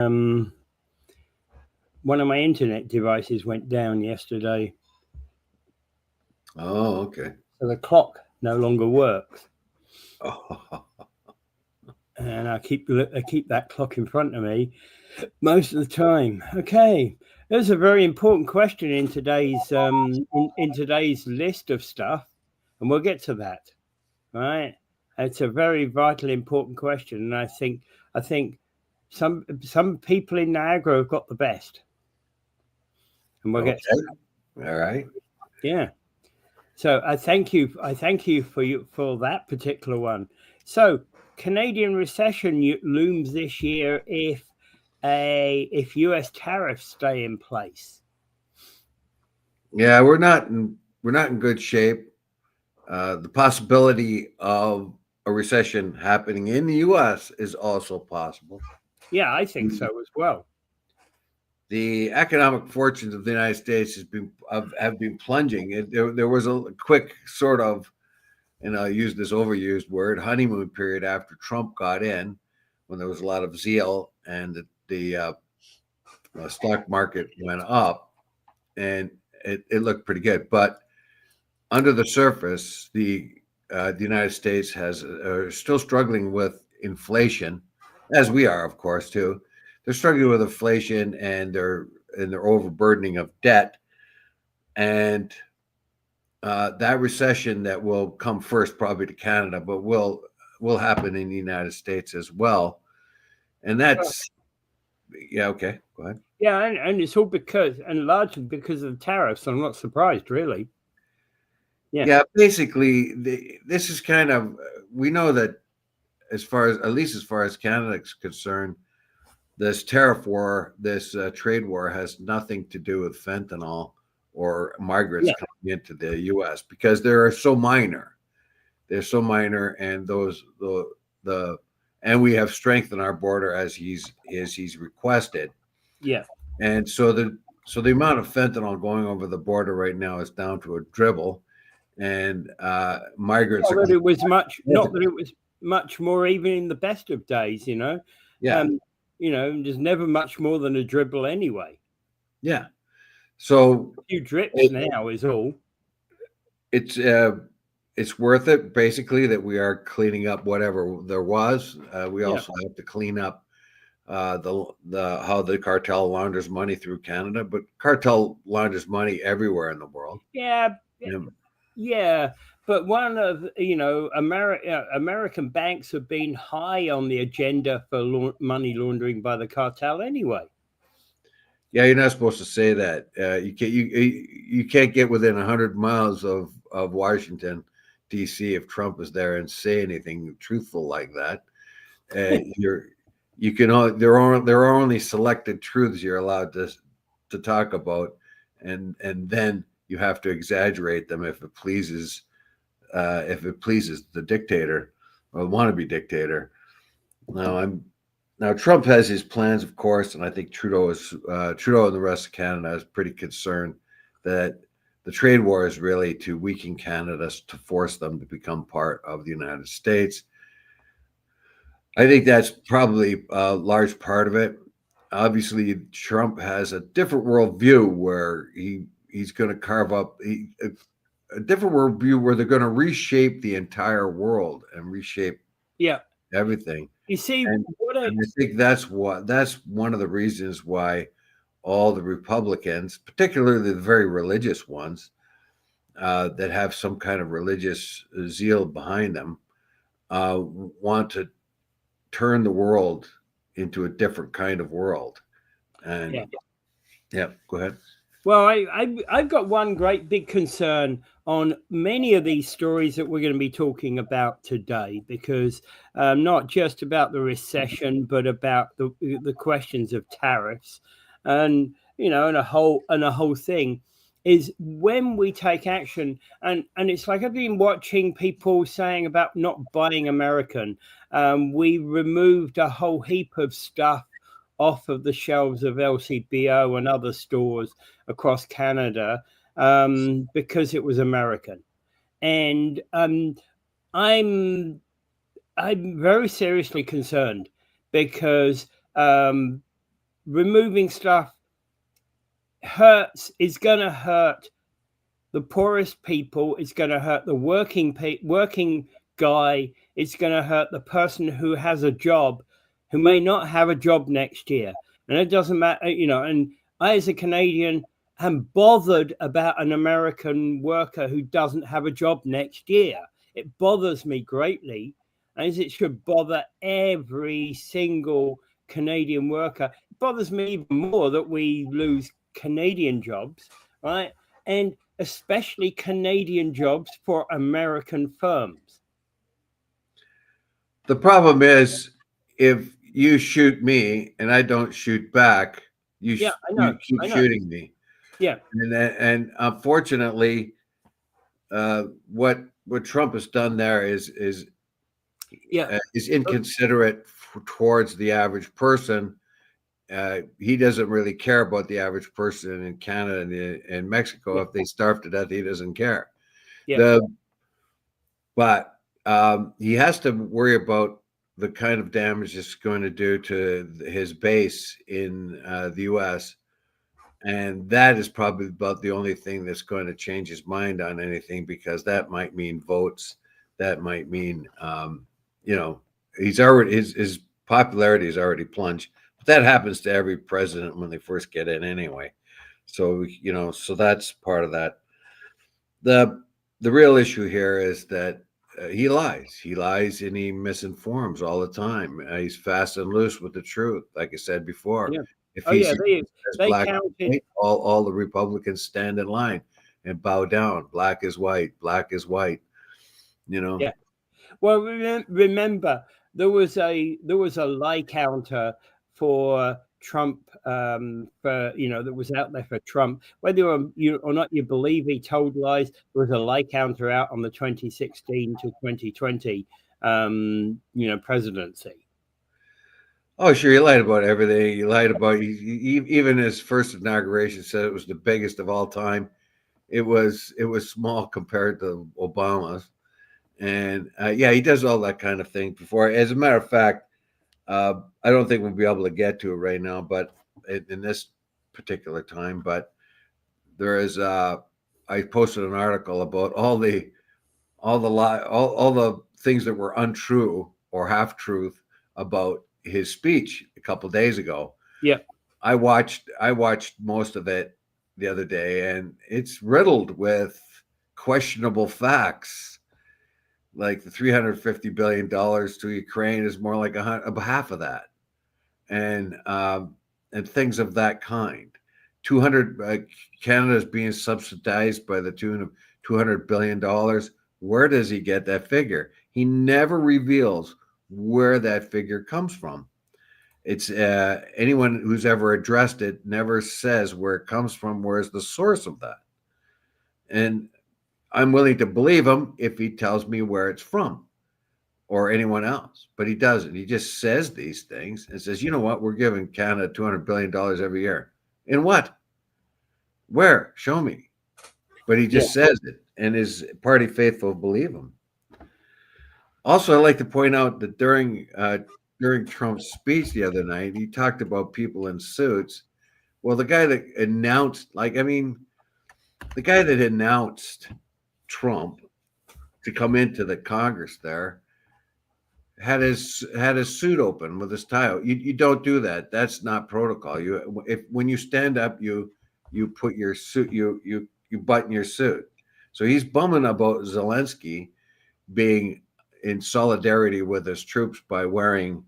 One of my internet devices went down yesterday. Oh, okay. So the clock no longer works. Oh. And I keep that clock in front of me most of the time. Okay, there's a very important question in today's in today's list of stuff, and we'll get to that. Right, it's a very vital, important question, and I think some people in Niagara have got the best, and we'll get to that. All right. Yeah. So I thank you for that particular one. So Canadian recession looms this year if U.S. tariffs stay in place. Yeah, we're not in good shape. The possibility of a recession happening in the U.S. is also possible. Yeah, I think so as well. The economic fortunes of the United States have been plunging. There was a quick sort of, and I'll use this overused word, honeymoon period after Trump got in, when there was a lot of zeal and the stock market went up, and it looked pretty good. But under the surface, the United States are still struggling with inflation, as we are, of course, too. They're struggling with inflation, and they're overburdening of debt, and that recession that will come first probably to Canada, but will happen in the United States as well. And that's okay. Go ahead. Yeah, and it's all largely because of the tariffs. I'm not surprised, really. Yeah, basically, this is kind of, we know that as far as Canada is concerned, this tariff war, this trade war has nothing to do with fentanyl or migrants coming into the U.S. because they're so minor. They're so minor, and and we have strengthened our border as he's requested. Yeah, and so the amount of fentanyl going over the border right now is down to a dribble, and migrants. Not that it was much more even in the best of days, you know. Yeah. There's never much more than a dribble anyway. Yeah. So a few drips now is all. It's worth it, basically, that we are cleaning up whatever there was. We also have to clean up the how the cartel launders money through Canada, but cartel launders money everywhere in the world. Yeah. But one of American banks have been high on the agenda for money laundering by the cartel anyway. Yeah, you're not supposed to say that. You can't get within 100 miles of Washington, D.C. if Trump is there and say anything truthful like that. There are only selected truths you're allowed to talk about, and then you have to exaggerate them if it pleases the dictator or wannabe dictator. Now Trump has his plans, of course, and I think Trudeau and the rest of Canada is pretty concerned that the trade war is really to weaken Canada, to force them to become part of the United States. I think that's probably a large part of it. Obviously, Trump has a different worldview where he's going to carve up a different worldview where they're going to reshape the entire world and reshape everything. You see, and I think that's one of the reasons why all the Republicans, particularly the very religious ones, that have some kind of religious zeal behind them, want to turn the world into a different kind of world. And go ahead. Well, I've got one great big concern on many of these stories that we're going to be talking about today, because not just about the recession, but about the questions of tariffs, and a whole thing is when we take action. And it's like I've been watching people saying about not buying American. We removed a whole heap of stuff off of the shelves of LCBO and other stores across Canada because it was American. And I'm very seriously concerned because removing stuff hurts, is going to hurt the poorest people. It's going to hurt the working guy. It's going to hurt the person who has a job, who may not have a job next year. And it doesn't matter, and I, as a Canadian, am bothered about an American worker who doesn't have a job next year. It bothers me greatly, as it should bother every single Canadian worker. It bothers me even more that we lose Canadian jobs, right? And especially Canadian jobs for American firms. The problem is, if you shoot me and I don't shoot back, you keep shooting me. Yeah. And unfortunately, what Trump has done there is inconsiderate towards the average person. He doesn't really care about the average person in Canada and Mexico. If they starve to death, he doesn't care. But he has to worry about the kind of damage it's going to do to his base in the U.S. And that is probably about the only thing that's going to change his mind on anything, because that might mean votes. That might mean, he's already his popularity has already plunged. But that happens to every president when they first get in anyway. So, so that's part of that. The real issue here is that he lies. He lies and he misinforms all the time. He's fast and loose with the truth, like I said before. Yeah. If They black counted. white, all the Republicans stand in line and bow down. Black is white. Black is white. Yeah. Well, remember there was a lie counter for Trump, that was out there for Trump. Whether or not you believe he told lies, there was a lie counter out on the 2016 to 2020 presidency. Oh, sure. He lied about everything. He lied about even his first inauguration said it was the biggest of all time. It was small compared to Obama's. And he does all that kind of thing before. As a matter of fact, I don't think we'll be able to get to it right now, but in this particular time. But there is, I posted an article about all the things that were untrue or half truth about his speech a couple of days ago. Yeah, I watched most of it the other day, and it's riddled with questionable facts. Like the $350 billion to Ukraine is more like half of that, and things of that kind. 200 Canada is being subsidized by the tune of $200 billion. Where does he get that figure? He never reveals where that figure comes from. It's anyone who's ever addressed it never says where it comes from. Where's the source of that? And I'm willing to believe him if he tells me where it's from, or anyone else, but he doesn't. He just says these things and says, you know what, we're giving Canada $200 billion every year. In what? Where? Show me. But he just says it, and his party faithful believe him. Also, I'd like to point out that during Trump's speech the other night, he talked about people in suits. Well, the guy that announced, Trump to come into the Congress there had his suit open with his tie. You don't do that. That's not protocol. When you stand up, you put your suit, you button your suit. So he's bumming about Zelensky being in solidarity with his troops by wearing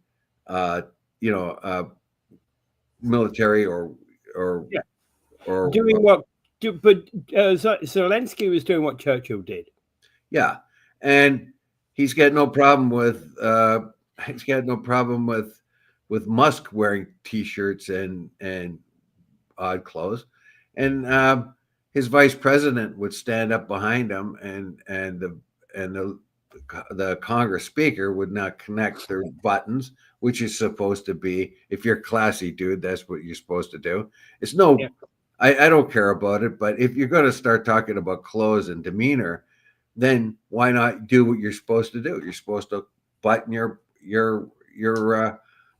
military or doing what. But Zelensky was doing what Churchill did. Yeah, and he's got no problem with Musk wearing T-shirts and odd clothes, and his vice president would stand up behind him, and the Congress speaker would not connect their buttons, which is supposed to be, if you're classy, dude, that's what you're supposed to do. It's no. Yeah. I don't care about it, but if you're going to start talking about clothes and demeanor, then why not do what you're supposed to do? You're supposed to button your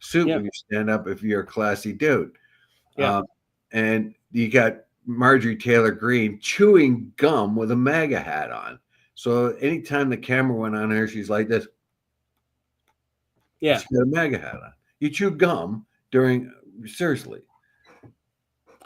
suit when you stand up if you're a classy dude. Yeah. And you got Marjorie Taylor Greene chewing gum with a MAGA hat on. So anytime the camera went on her, she's like this. Yeah. She got a MAGA hat on. You chew gum during, seriously.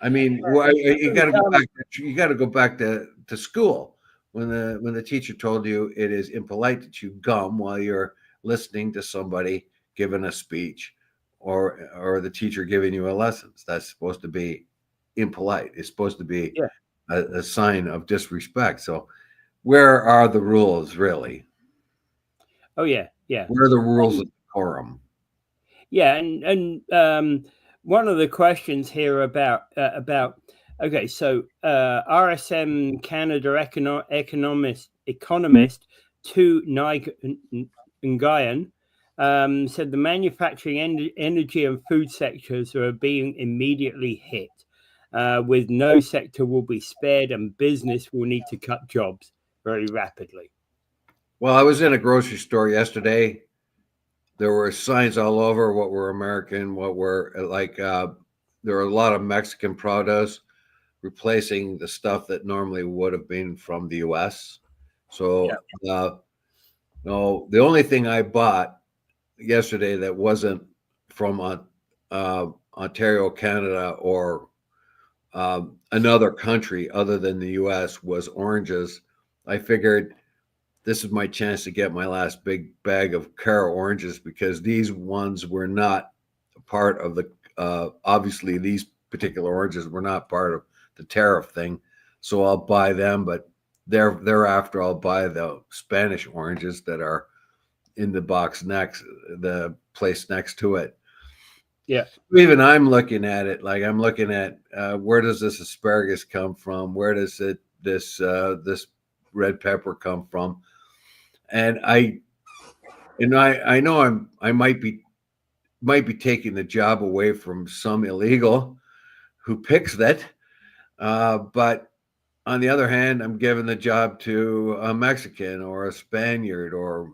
I mean, you got to go back. You got to go back to school when the teacher told you it is impolite to chew gum while you're listening to somebody giving a speech, or the teacher giving you a lesson. That's supposed to be impolite. It's supposed to be Yeah. a sign of disrespect. So, where are the rules really? Oh yeah. Yeah. Where are the rules of decorum? Yeah, and one of the questions here about okay, so RSM Canada economist to Nguyen said the manufacturing, energy, and food sectors are being immediately hit. With no sector will be spared, and business will need to cut jobs very rapidly. Well, I was in a grocery store yesterday. There were signs all over what were American, what were like. There were a lot of Mexican produce replacing the stuff that normally would have been from the U.S. So, no, the only thing I bought yesterday that wasn't from Ontario, Canada, or another country other than the U.S. was oranges. I figured this is my chance to get my last big bag of Cara oranges because these ones were not part of the. Obviously, these particular oranges were not part of the tariff thing, so I'll buy them. But thereafter, I'll buy the Spanish oranges that are in the box next, the place next to it. Yeah. Even I'm looking at it like I'm looking at where does this asparagus come from? Where does this red pepper come from? And I know I might be taking the job away from some illegal who picks that, but on the other hand, I'm giving the job to a Mexican or a Spaniard or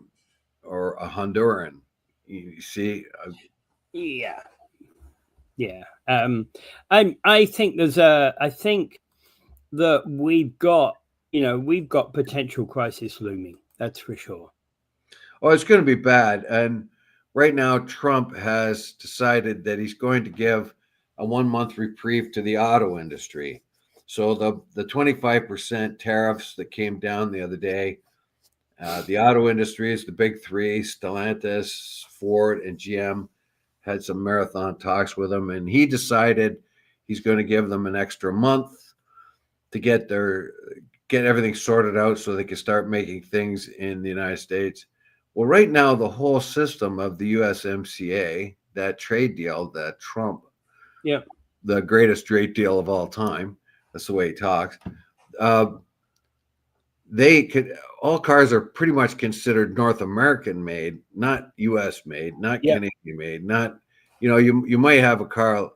a Honduran. You see, Yeah. Yeah. I think I think that we've got potential crisis looming. That's for sure. oh, it's going to be bad. And right now, Trump has decided that he's going to give a 1 month reprieve to the auto industry. So the 25% tariffs that came down the other day, the auto industry is the big three: Stellantis, Ford, and GM. Had some marathon talks with him, and he decided he's going to give them an extra month to get everything sorted out so they can start making things in the United States. Well, right now, the whole system of the USMCA, that trade deal that Trump, Yeah. the greatest trade deal of all time, that's the way he talks. All cars are pretty much considered North American made, not U.S. made, not Yeah. Canadian made, not, you might have a car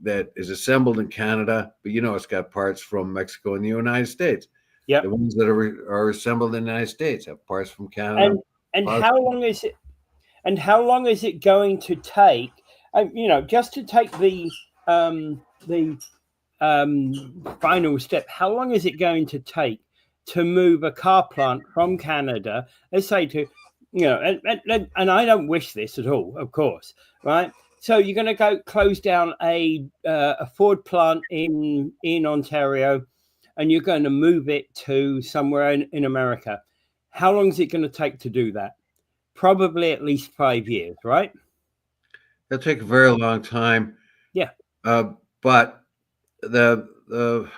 that is assembled in Canada, but it's got parts from Mexico and the United States. Yeah. The ones that are assembled in the United States have parts from Canada. And how long is it? And how long is it going to take? Just to take the final step. How long is it going to take to move a car plant from Canada? Let's say and I don't wish this at all, of course, right? So you're going to go close down a Ford plant in Ontario, and you're going to move it to somewhere in America. How long is it going to take to do that? Probably at least 5 years, right? It'll take a very long time. Yeah. But the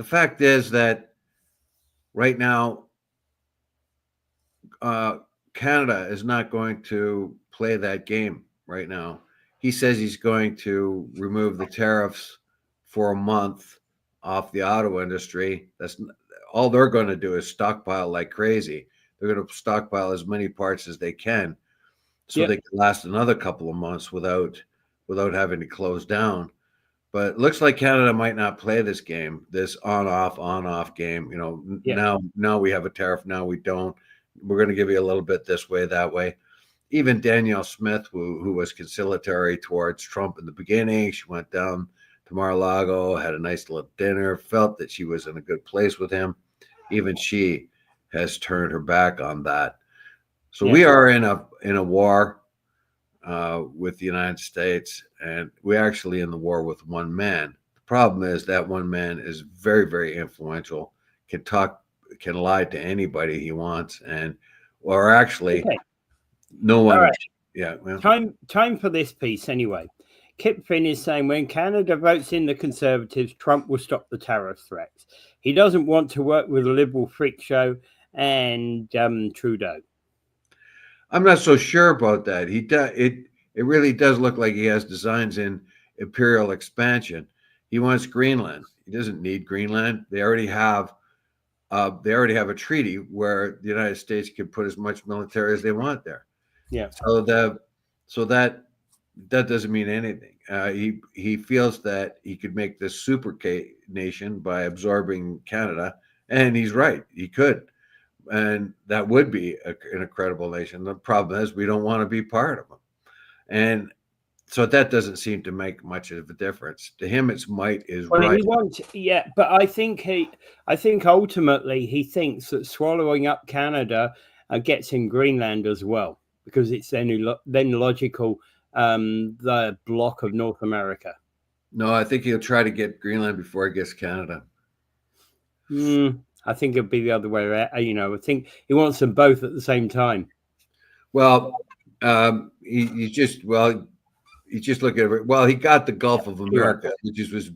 fact is that right now, Canada is not going to play that game right now. He says he's going to remove the tariffs for a month off the auto industry. That's all they're going to do is stockpile like crazy. They're going to stockpile as many parts as they can, so they can last another couple of months without having to close down. But it looks like Canada might not play this game, this on off game. Now we have a tariff, now we don't. We're going to give you a little bit this way, that way. even Danielle Smith, who was conciliatory towards Trump in the beginning, she went down to Mar-a-Lago, had a nice little dinner, felt that she was in a good place with him. Even she has turned her back on that. So we are in a war with the United States, and we're actually in the war with one man. The problem is that one man is very, very influential, can lie to anybody he wants, or actually no one. All right. Yeah. Well, Time for this piece anyway. Kip Finn is saying when Canada votes in the Conservatives, Trump will stop the tariff threats. He doesn't want to work with a liberal freak show and Trudeau. I'm not so sure about that. It really does look like he has designs in imperial expansion. He wants Greenland. He doesn't need Greenland. They already have a treaty where the United States can put as much military as they want there. Yeah. So that doesn't mean anything. He feels that he could make this super nation by absorbing Canada, and he's right. He could, and that would be an incredible nation. The problem is we don't want to be part of them, and so that doesn't seem to make much of a difference to him. Its might is right. He wants, but I think ultimately he thinks that swallowing up Canada gets in Greenland as well, because it's then logical, the block of North America. No, I think he'll try to get Greenland before he gets Canada. I think it'll be the other way around. I think he wants them both at the same time. Well, he's just looking at it. Well, he got the Gulf of America, which was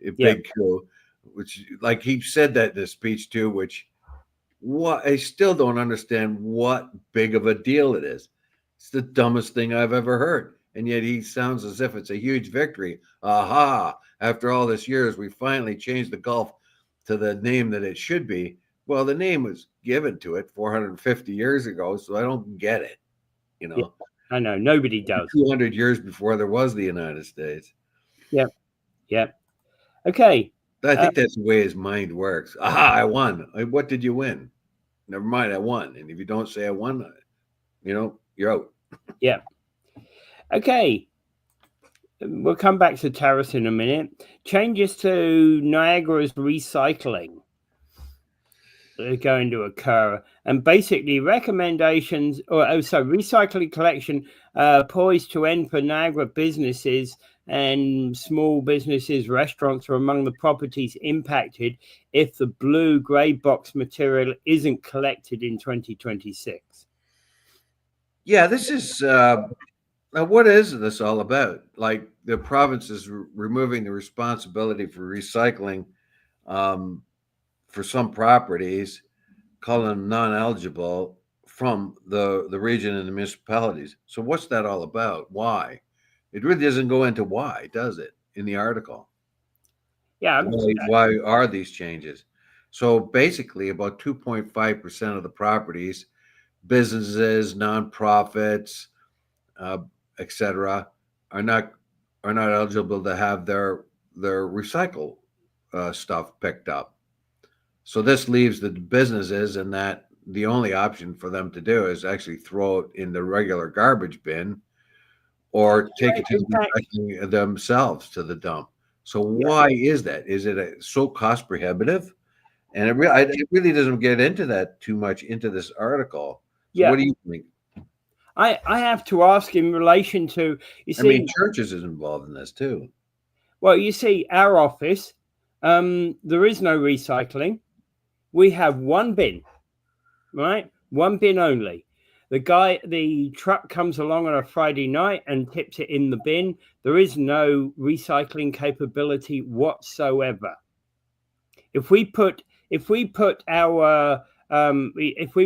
a big coup, which, like he said that in the speech too, which I still don't understand what big of a deal it is. It's the dumbest thing I've ever heard. And yet he sounds as if it's a huge victory. Aha, after all this years, we finally changed the Gulf to the name that it should be. Well, the name was given to it 450 years ago, so I don't get it. Yeah, I know. Nobody does. 200 years before there was the United States. Yeah. Okay. I think that's the way his mind works. Aha, I won. What did you win? Never mind, I won. And if you don't say I won, you're out. Yeah. Okay. We'll come back to tariffs in a minute. Changes to Niagara's recycling are going to occur, and basically recommendations, recycling collection poised to end for Niagara businesses and small businesses. Restaurants are among the properties impacted if the blue grey box material isn't collected in 2026. Yeah, this is what is this all about? Like the province is removing the responsibility for recycling for some properties, calling them non-eligible from the region and the municipalities. So what's that all about? Why? It really doesn't go into why, does it, in the article? Yeah. Why are these changes? So basically about 2.5% of the properties, businesses, nonprofits, etc., are not eligible to have their recycle stuff picked up. So this leaves the businesses, and that the only option for them to do is actually throw it in the regular garbage bin, or take it to themselves to the dump. So why is that? Is it so cost prohibitive? And it really doesn't get into that too much into this article. So what do you think? I have to ask in relation to, churches is involved in this too. Well, you see, our office, there is no recycling. We have one bin, right? One bin only. The truck comes along on a Friday night and tips it in the bin. There is no recycling capability whatsoever. If we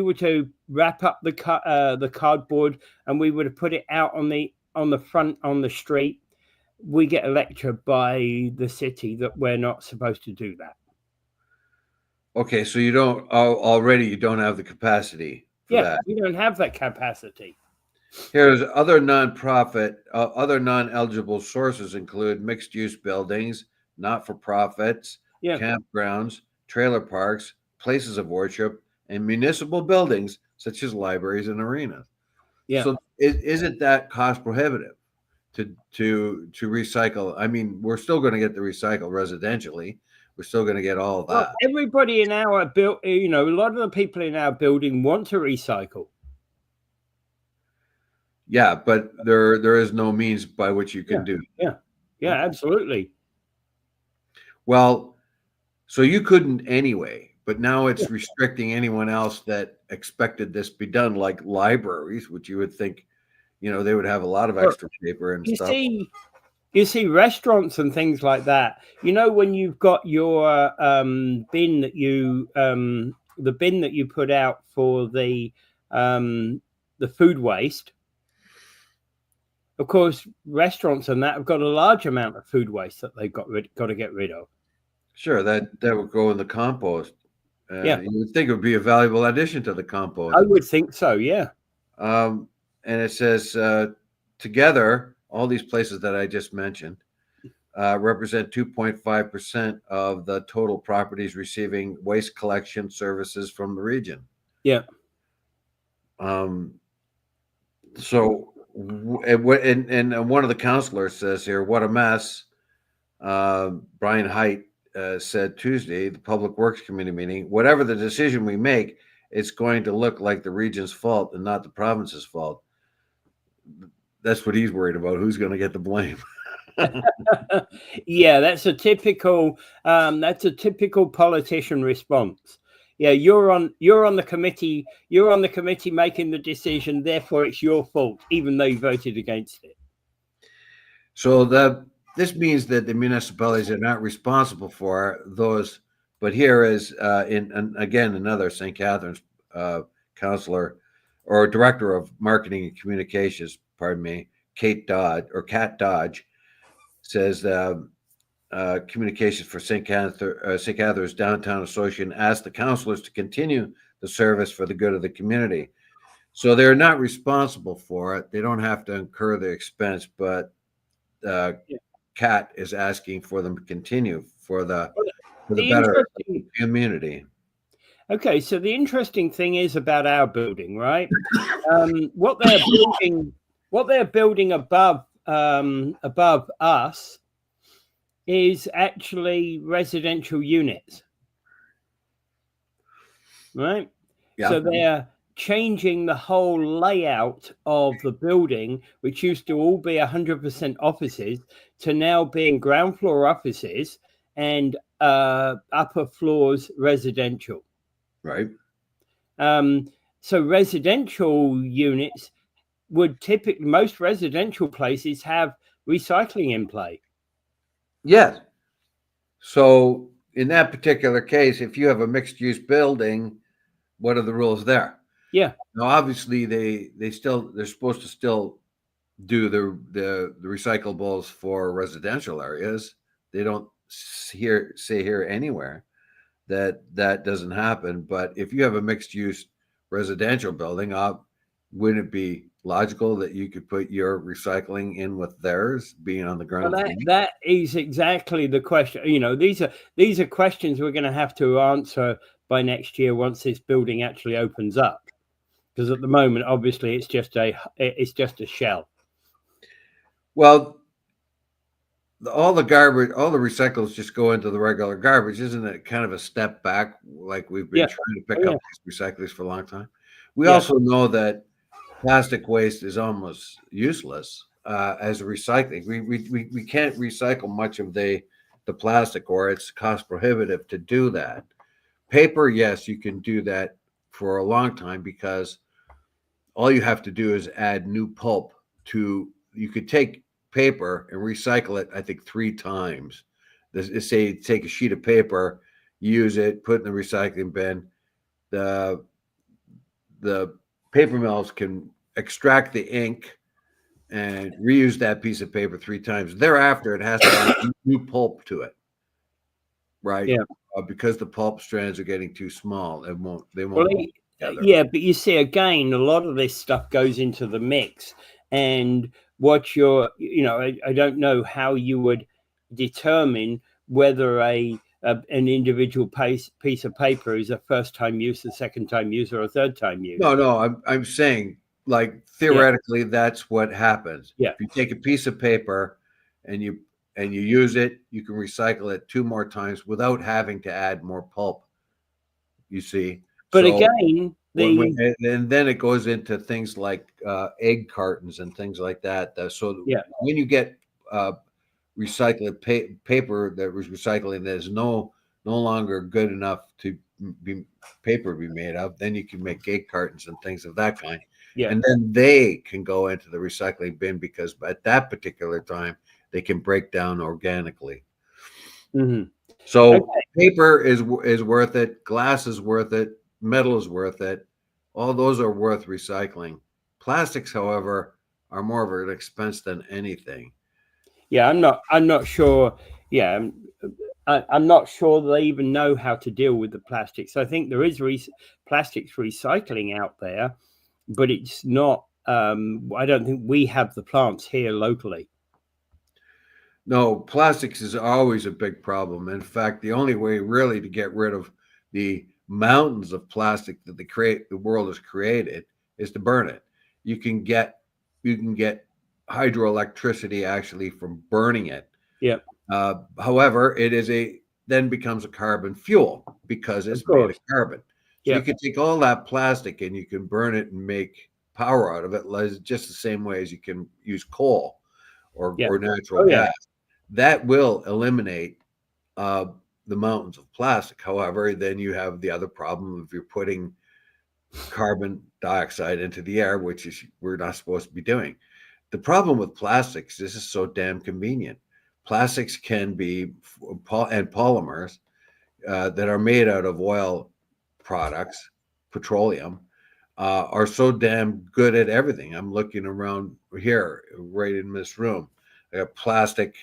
were to wrap up the cardboard and we were to put it out on the street, we get a lecture by the city that we're not supposed to do that. Okay, so you don't have the capacity for that. We don't have that capacity. Here's other non-eligible sources include mixed-use buildings, not-for-profits, campgrounds, trailer parks, places of worship, and municipal buildings such as libraries and arenas. Yeah. So isn't that cost prohibitive to recycle? I mean, we're still going to get the recycle residentially. We're still going to get all of Well, that. everybody in our build, a lot of the people in our building want to recycle. Yeah, but there is no means by which you can Yeah, do. yeah, absolutely. Well, so you couldn't anyway, but now Yeah. it's restricting anyone else that expected this be done, like libraries, which you would think, they would have a lot of Well, extra paper and you stuff. see, you see restaurants and things like that. When you've got your bin that the bin that you put out for the food waste. Of course, restaurants and that have got a large amount of food waste that they've got to get rid of. Sure, that would go in the compost. Yeah, You would think it would be a valuable addition to the compost. I would think so. Yeah, And it says together, all these places that I just mentioned represent 2.5% of the total properties receiving waste collection services from the region. yeah. Um, so, and one of the counselors says here, what a mess. Brian Height said Tuesday, the Public Works Committee meeting, whatever the decision we make, it's going to look like the region's fault and not the province's fault. That's what he's worried about. Who's going to get the blame? Yeah, that's a typical politician response. Yeah, you're on the committee. You're on the committee making the decision. Therefore, it's your fault, even though you voted against it. So this means that the municipalities are not responsible for those. But here is again another St. Catharines councillor or director of marketing and communications. Pardon me, Kat Dodge says communications for St. Catharines Downtown Association asked the councillors to continue the service for the good of the community. So they're not responsible for it. They don't have to incur the expense, but Kat is asking for them to continue for the better community. Okay, so the interesting thing is about our building, right? What they're building above us is actually residential units, right? Yeah. So they're changing the whole layout of the building, which used to all be 100% offices, to now being ground floor offices and upper floors residential. Right. So residential units would typically, most residential places have recycling in play. Yes. So in that particular case, if you have a mixed use building, what are the rules there? Yeah. Now, obviously, they're supposed to still do the recyclables for residential areas. They don't say here anywhere that doesn't happen. But if you have a mixed use residential building, wouldn't it be logical that you could put your recycling in with theirs being on the ground? Well, that is exactly the question. These are questions we're going to have to answer by next year once this building actually opens up. Because at the moment, obviously, it's just a shell. Well, all the garbage, all the recycles just go into the regular garbage. Isn't it kind of a step back? Like we've been trying to pick up these recyclers for a long time. We also know that plastic waste is almost useless as a recycling. We can't recycle much of the plastic, or it's cost prohibitive to do that. Paper, yes, you can do that for a long time because all you have to do is add new pulp to. You could take paper and recycle it, I think 3 times. Say take a sheet of paper, use it, put it in the recycling bin. The paper mills can extract the ink and reuse that piece of paper 3 times. Thereafter, it has to have new pulp to it, right? Yeah. Because the pulp strands are getting too small. They won't. Yeah, but you see, again, a lot of this stuff goes into the mix. And what I don't know how you would determine whether an individual piece of paper is a first-time use, a second-time use, or a third-time use. No, I'm saying like theoretically, that's what happens. Yeah. If you take a piece of paper and you use it, you can recycle it 2 more times without having to add more pulp. You see, But so again, and then it goes into things like egg cartons and things like that. So yeah, when you get uh, recycled paper that was recycling that is no longer good enough to be paper to be made of, then you can make egg cartons and things of that kind. yeah. And then they can go into the recycling bin because at that particular time they can break down organically. Hmm. So Okay. paper is worth it, glass is worth it, metal is worth it. All those are worth recycling. Plastics, however, are more of an expense than anything. Yeah, I'm not sure. Yeah, I'm not sure they even know how to deal with the plastics. I think there is plastics recycling out there, but it's not. I don't think we have the plants here locally. No, plastics is always a big problem. In fact, the only way really to get rid of the mountains of plastic that the world has created is to burn it. You can get hydroelectricity actually from burning it. Yeah, However, it is then becomes a carbon fuel because of it's made of course. carbon. So Yeah, you can take all that plastic and you can burn it and make power out of it, just the same way as you can use coal yeah. or natural Oh yeah, gas. That will eliminate uh, the mountains of plastic. However, then you have the other problem if you're putting carbon dioxide into the air, which is we're not supposed to be doing. The problem with plastics, this is so damn convenient. Plastics can be and polymers that are made out of oil products, petroleum, are so damn good at everything. I'm looking around here, right in this room. I got plastic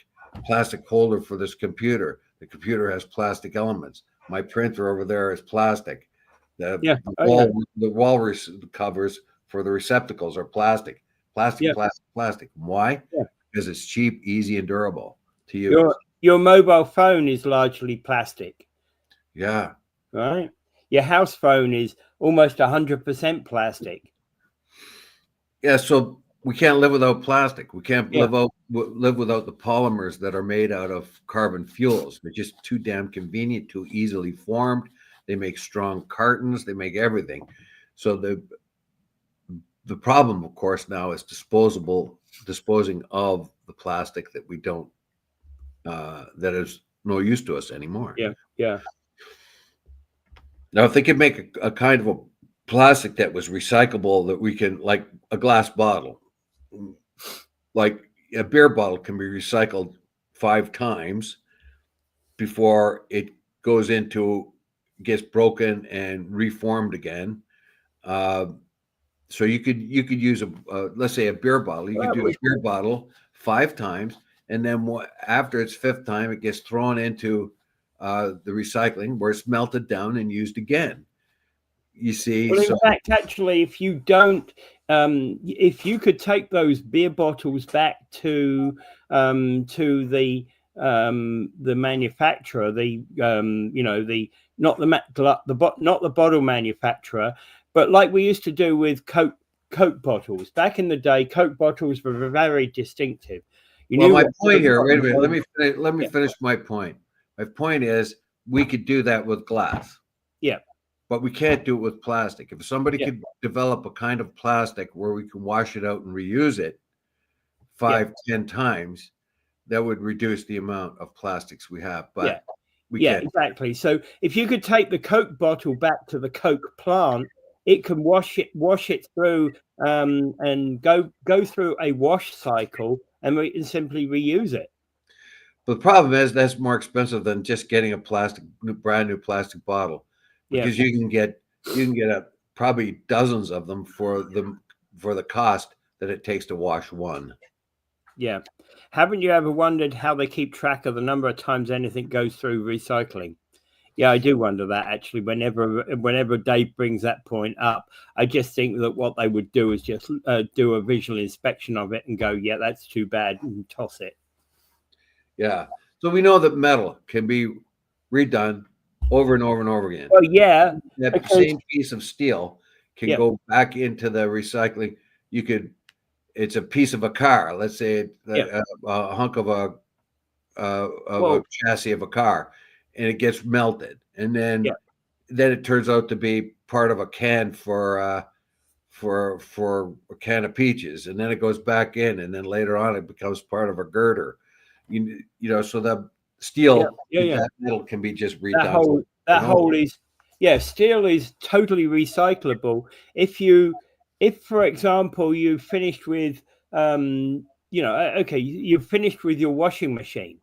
holder for this computer. The computer has plastic elements. My printer over there is plastic. yeah. Oh yeah, The wall covers for the receptacles are plastic. Plastic, yeah, plastic, plastic. Why? yeah. Because it's cheap, easy, and durable to use. Your mobile phone is largely plastic, Yeah. right? Your house phone is almost 100% plastic. Yeah, so we can't live without plastic. We can't Yeah, live without the polymers that are made out of carbon fuels. They're just too damn convenient, too easily formed. They make strong cartons. They make everything. So the problem, of course, now is disposing of the plastic that we don't that is no use to us anymore. yeah, yeah, Now, if they could make a kind of a plastic that was recyclable, that we can, like a glass bottle, like a beer bottle can be recycled 5 times before it goes into gets broken and reformed again. Uh, so you could use let's say a beer bottle. You could Well, do a beer bottle 5 times, and then after its fifth time, it gets thrown into the recycling where it's melted down and used again. You see, well, in so fact, actually, if you don't, if you could take those beer bottles back to the manufacturer, you know, the not the not the bottle manufacturer, but like we used to do with Coke bottles back in the day. Coke bottles were very distinctive. You well, knew my what point Coke here. Wait a bottle minute. was. Let me Yeah, finish my point. My point is we could do that with glass, yeah, but we can't do it with plastic. If somebody yeah, could develop a kind of plastic where we can wash it out and reuse it yeah, 5, 10 times, that would reduce the amount of plastics we have. yeah. But we Yeah, can't. exactly. So if you could take the Coke bottle back to the Coke plant, it can wash it through and go through a wash cycle, and we can simply reuse it. But the problem is that's more expensive than just getting a brand new plastic bottle, Yeah, because you can get probably dozens of them for the cost that it takes to wash one. yeah. Haven't you ever wondered how they keep track of the number of times anything goes through recycling? Yeah, I do wonder that actually. Whenever Dave brings that point up, I just think that what they would do is just do a visual inspection of it and go, "Yeah, that's too bad," and toss it. Yeah. So we know that metal can be redone over and over and over again. Well, yeah, That because same piece of steel can yeah, go back into the recycling. it's a piece of a car. Let's say Yeah. a hunk of a Well, chassis of a car, and it gets melted, and yeah. then it turns out to be part of a can for a can of peaches, and then it goes back in, and then later on it becomes part of a girder. So the Yeah. steel, Yeah. Yeah. that metal can be just That redone whole over that and over. whole is yeah, steel is totally recyclable. If for example you finished with okay, you finished with your washing machine,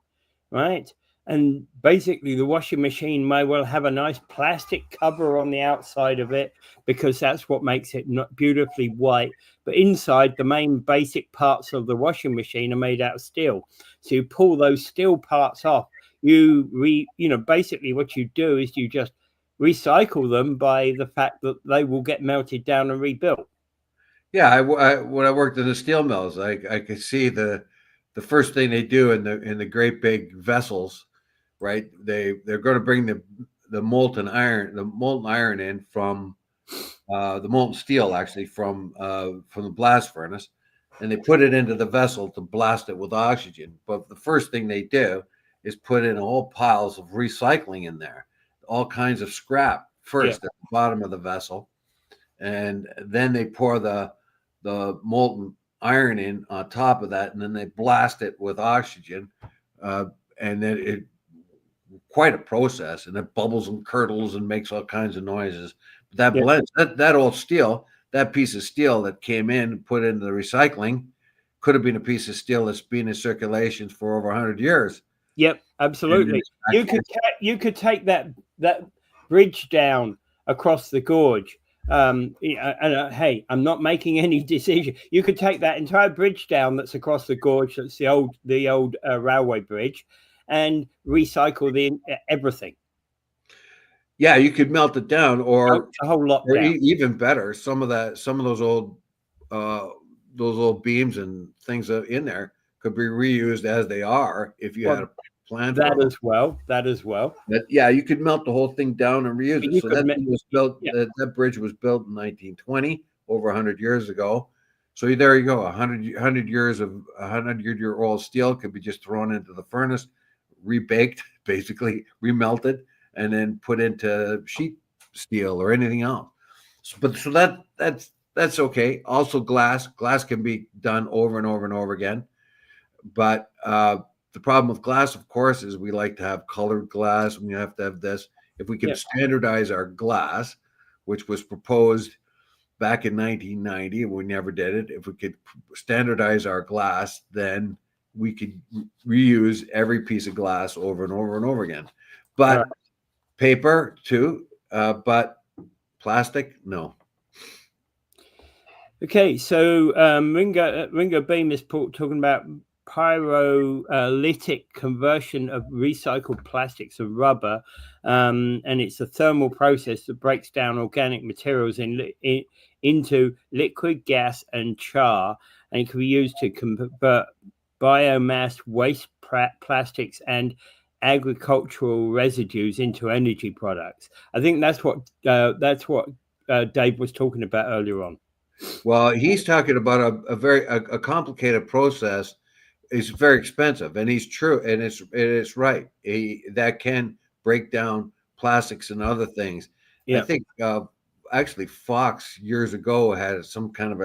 right? And basically, the washing machine may well have a nice plastic cover on the outside of it because that's what makes it not beautifully white. But inside, the main basic parts of the washing machine are made out of steel. So you pull those steel parts off. Basically, what you do is you just recycle them by the fact that they will get melted down and rebuilt. Yeah, when I worked in the steel mills, I could see the first thing they do in the great big vessels, right? They're going to bring the molten iron in from the molten steel, actually from the blast furnace, and they put it into the vessel to blast it with oxygen. But the first thing they do is put in whole piles of recycling in there, all kinds of scrap Yeah, first at the bottom of the vessel, and then they pour the molten iron in on top of that, and then they blast it with oxygen, uh, and then it quite a process, and it bubbles and curdles and makes all kinds of noises. But that yeah. blends that old steel, that piece of steel that came in and put into the recycling, could have been a piece of steel that's been in circulation for over 100 years, Yep, and then absolutely. it's back in. You could take that bridge down across the gorge. Hey, I'm not making any decision. You could take that entire bridge down that's across the gorge. That's the old railway bridge, and recycle the everything. Yeah, you could melt it down, A whole lot or down. even better, some of uh, those old beams and things in there could be reused as they are if you had Well, a plan for that them. as well. That as well. But yeah, you could melt the whole thing down and reuse But it. you So could, that thing was built. yeah, That bridge was built in 1920, over 100 years ago. So there you go. 100 years of 100-year-old steel could be just thrown into the furnace, rebaked, basically remelted, and then put into sheet steel or anything else. So that's okay. Also, glass can be done over and over and over again. But the problem with glass, of course, is we like to have colored glass. We have to have this. If we yeah. could standardize our glass, which was proposed back in 1990, we never did it. If we could standardize our glass, then we could reuse every piece of glass over and over and over again. Right. But paper too, but plastic, no. Okay, so Ringo Beam is talking about pyrolytic conversion of recycled plastics and rubber, and it's a thermal process that breaks down organic materials into liquid gas and char, and it can be used to convert biomass waste plastics and agricultural residues into energy products. I think that's what Dave was talking about earlier on. Well, he's talking about a complicated process. It's very expensive, and he's true, and it's right. That can break down plastics and other things. I Yeah. think actually Fox years ago had some kind of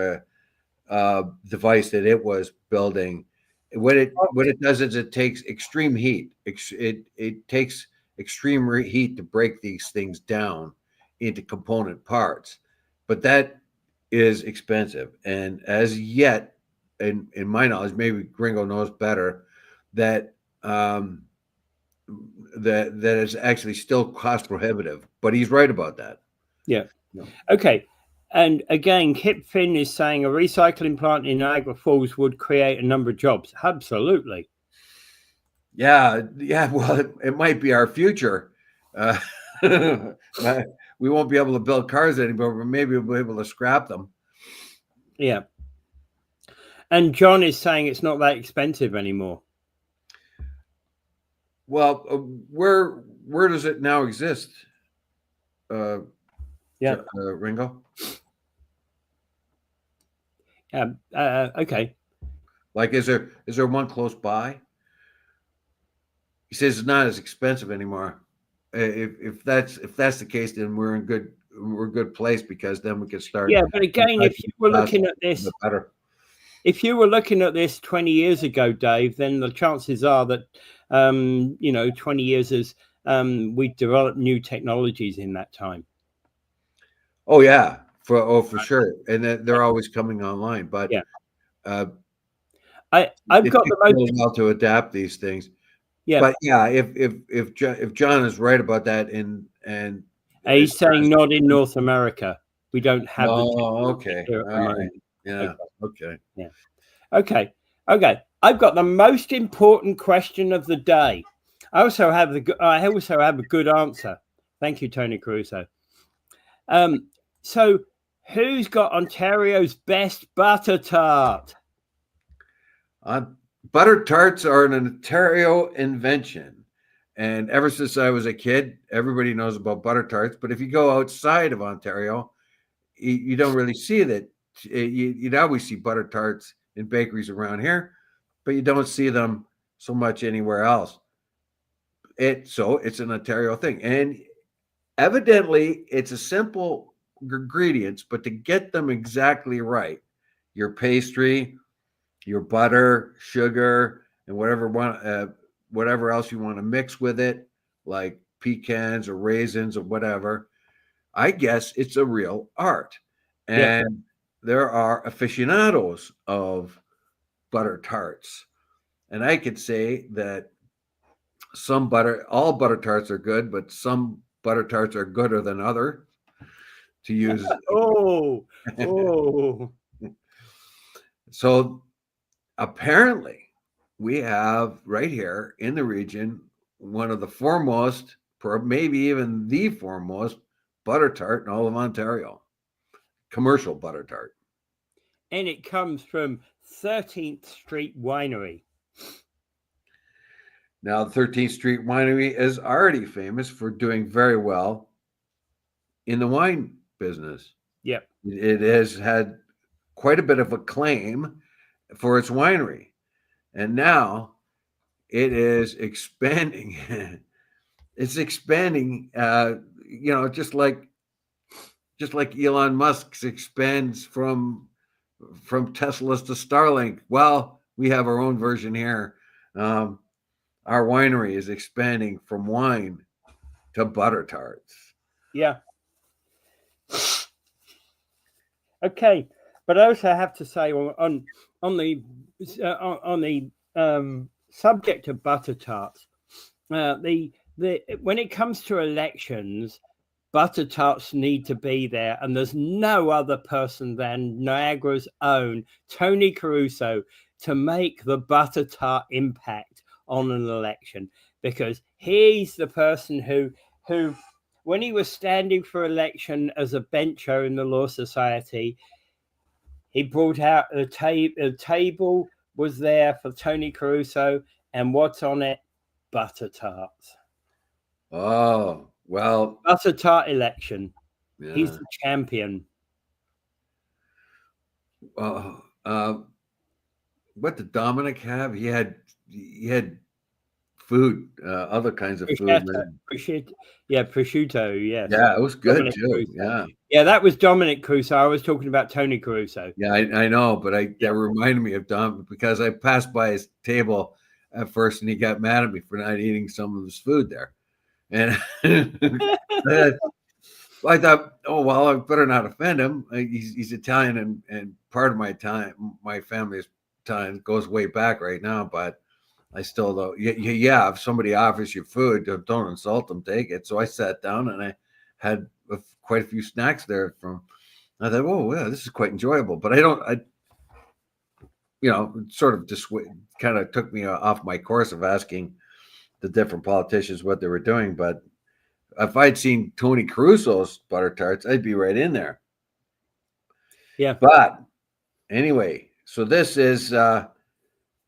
a device that it was building. What it does is it takes extreme heat. It takes extreme heat to break these things down into component parts, but that is expensive. And as yet, in my knowledge, maybe Gringo knows better, that um, that is actually still cost prohibitive. But he's right about that. Yeah. No. Okay. And again, Kip Finn is saying a recycling plant in Niagara Falls would create a number of jobs. Absolutely. Yeah, yeah. Well, it might be our future. Uh, we won't be able to build cars anymore, but maybe we'll be able to scrap them. Yeah. And John is saying it's not that expensive anymore. Well, where does it now exist, uh, Yeah. Ringo? Okay. Like, is there one close by? He says it's not as expensive anymore. If that's the case, then we're in good place, because then we can start Yeah, but again, if you were class looking at a bit this, better. if you were looking at this 20 years ago, Dave, then the chances are that 20 years is we developed new technologies in that time. Oh yeah, for sure, and they're always coming online, but Yeah, uh, I've it got takes the a most. little while to adapt these things. Yeah, But yeah, if John is right about that, and as he's far as saying not in North America. We don't have the oh, technology okay, here at the all right, moment. yeah, Okay. okay. Yeah. Okay. Okay. I've got the most important question of the day. I also have a good answer. Thank you, Tony Caruso. So who's got Ontario's best butter tart? Uh, Butter tarts are an Ontario invention. And ever since I was a kid, everybody knows about butter tarts. But if you go outside of Ontario, you don't really see that. You'd always see butter tarts in bakeries around here, but you don't see them so much anywhere else. It's an Ontario thing. And evidently, it's a simple ingredients, but to get them exactly right, your pastry, your butter, sugar, and whatever else you want to mix with it, like pecans or raisins or whatever. I guess it's a real art, Yep. and there are aficionados of butter tarts, and I could say that all butter tarts are good, but some butter tarts are gooder than other. To use Oh, oh. so apparently, we have right here in the region one of the foremost, maybe even the foremost butter tart in all of Ontario, commercial butter tart. And it comes from 13th Street Winery. Now, the 13th Street Winery is already famous for doing very well in the wine business. Yep. It has had quite a bit of acclaim for its winery, and now it is expanding. It's expanding, just like Elon Musk expands from Teslas to Starlink. Well, we have our own version here. Um, our winery is expanding from wine to butter tarts. Yeah. Okay. But I also have to say on the subject of butter tarts, the when it comes to elections, butter tarts need to be there, and there's no other person than Niagara's own Tony Caruso to make the butter tart impact on an election, because he's the person who when he was standing for election as a bencher in the Law Society, he brought out a table was there for Tony Caruso, and what's on it? Butter tarts. Oh, well, Butter tart election. He's yeah. the champion. Uh, uh, what did Dominic have? He had food, other kinds of food, Prosciutto. man. Yeah, prosciutto. Yes, Yeah, it was good Dominic too. Caruso. Yeah. Yeah, that was Dominic Caruso. I was talking about Tony Caruso. Yeah, I know, but Yeah. that reminded me of Dom, because I passed by his table at first, and he got mad at me for not eating some of his food there. And I thought, oh well, I better not offend him. He's Italian, and part of my family's time goes way back right now. But I still don't. Yeah. If somebody offers you food, don't insult them. Take it. So I sat down, and I had quite a few snacks there from. I thought, oh yeah, this is quite enjoyable. But sort of just kind of took me off my course of asking the different politicians what they were doing. But if I'd seen Tony Caruso's butter tarts, I'd be right in there. Yeah. But anyway, so this is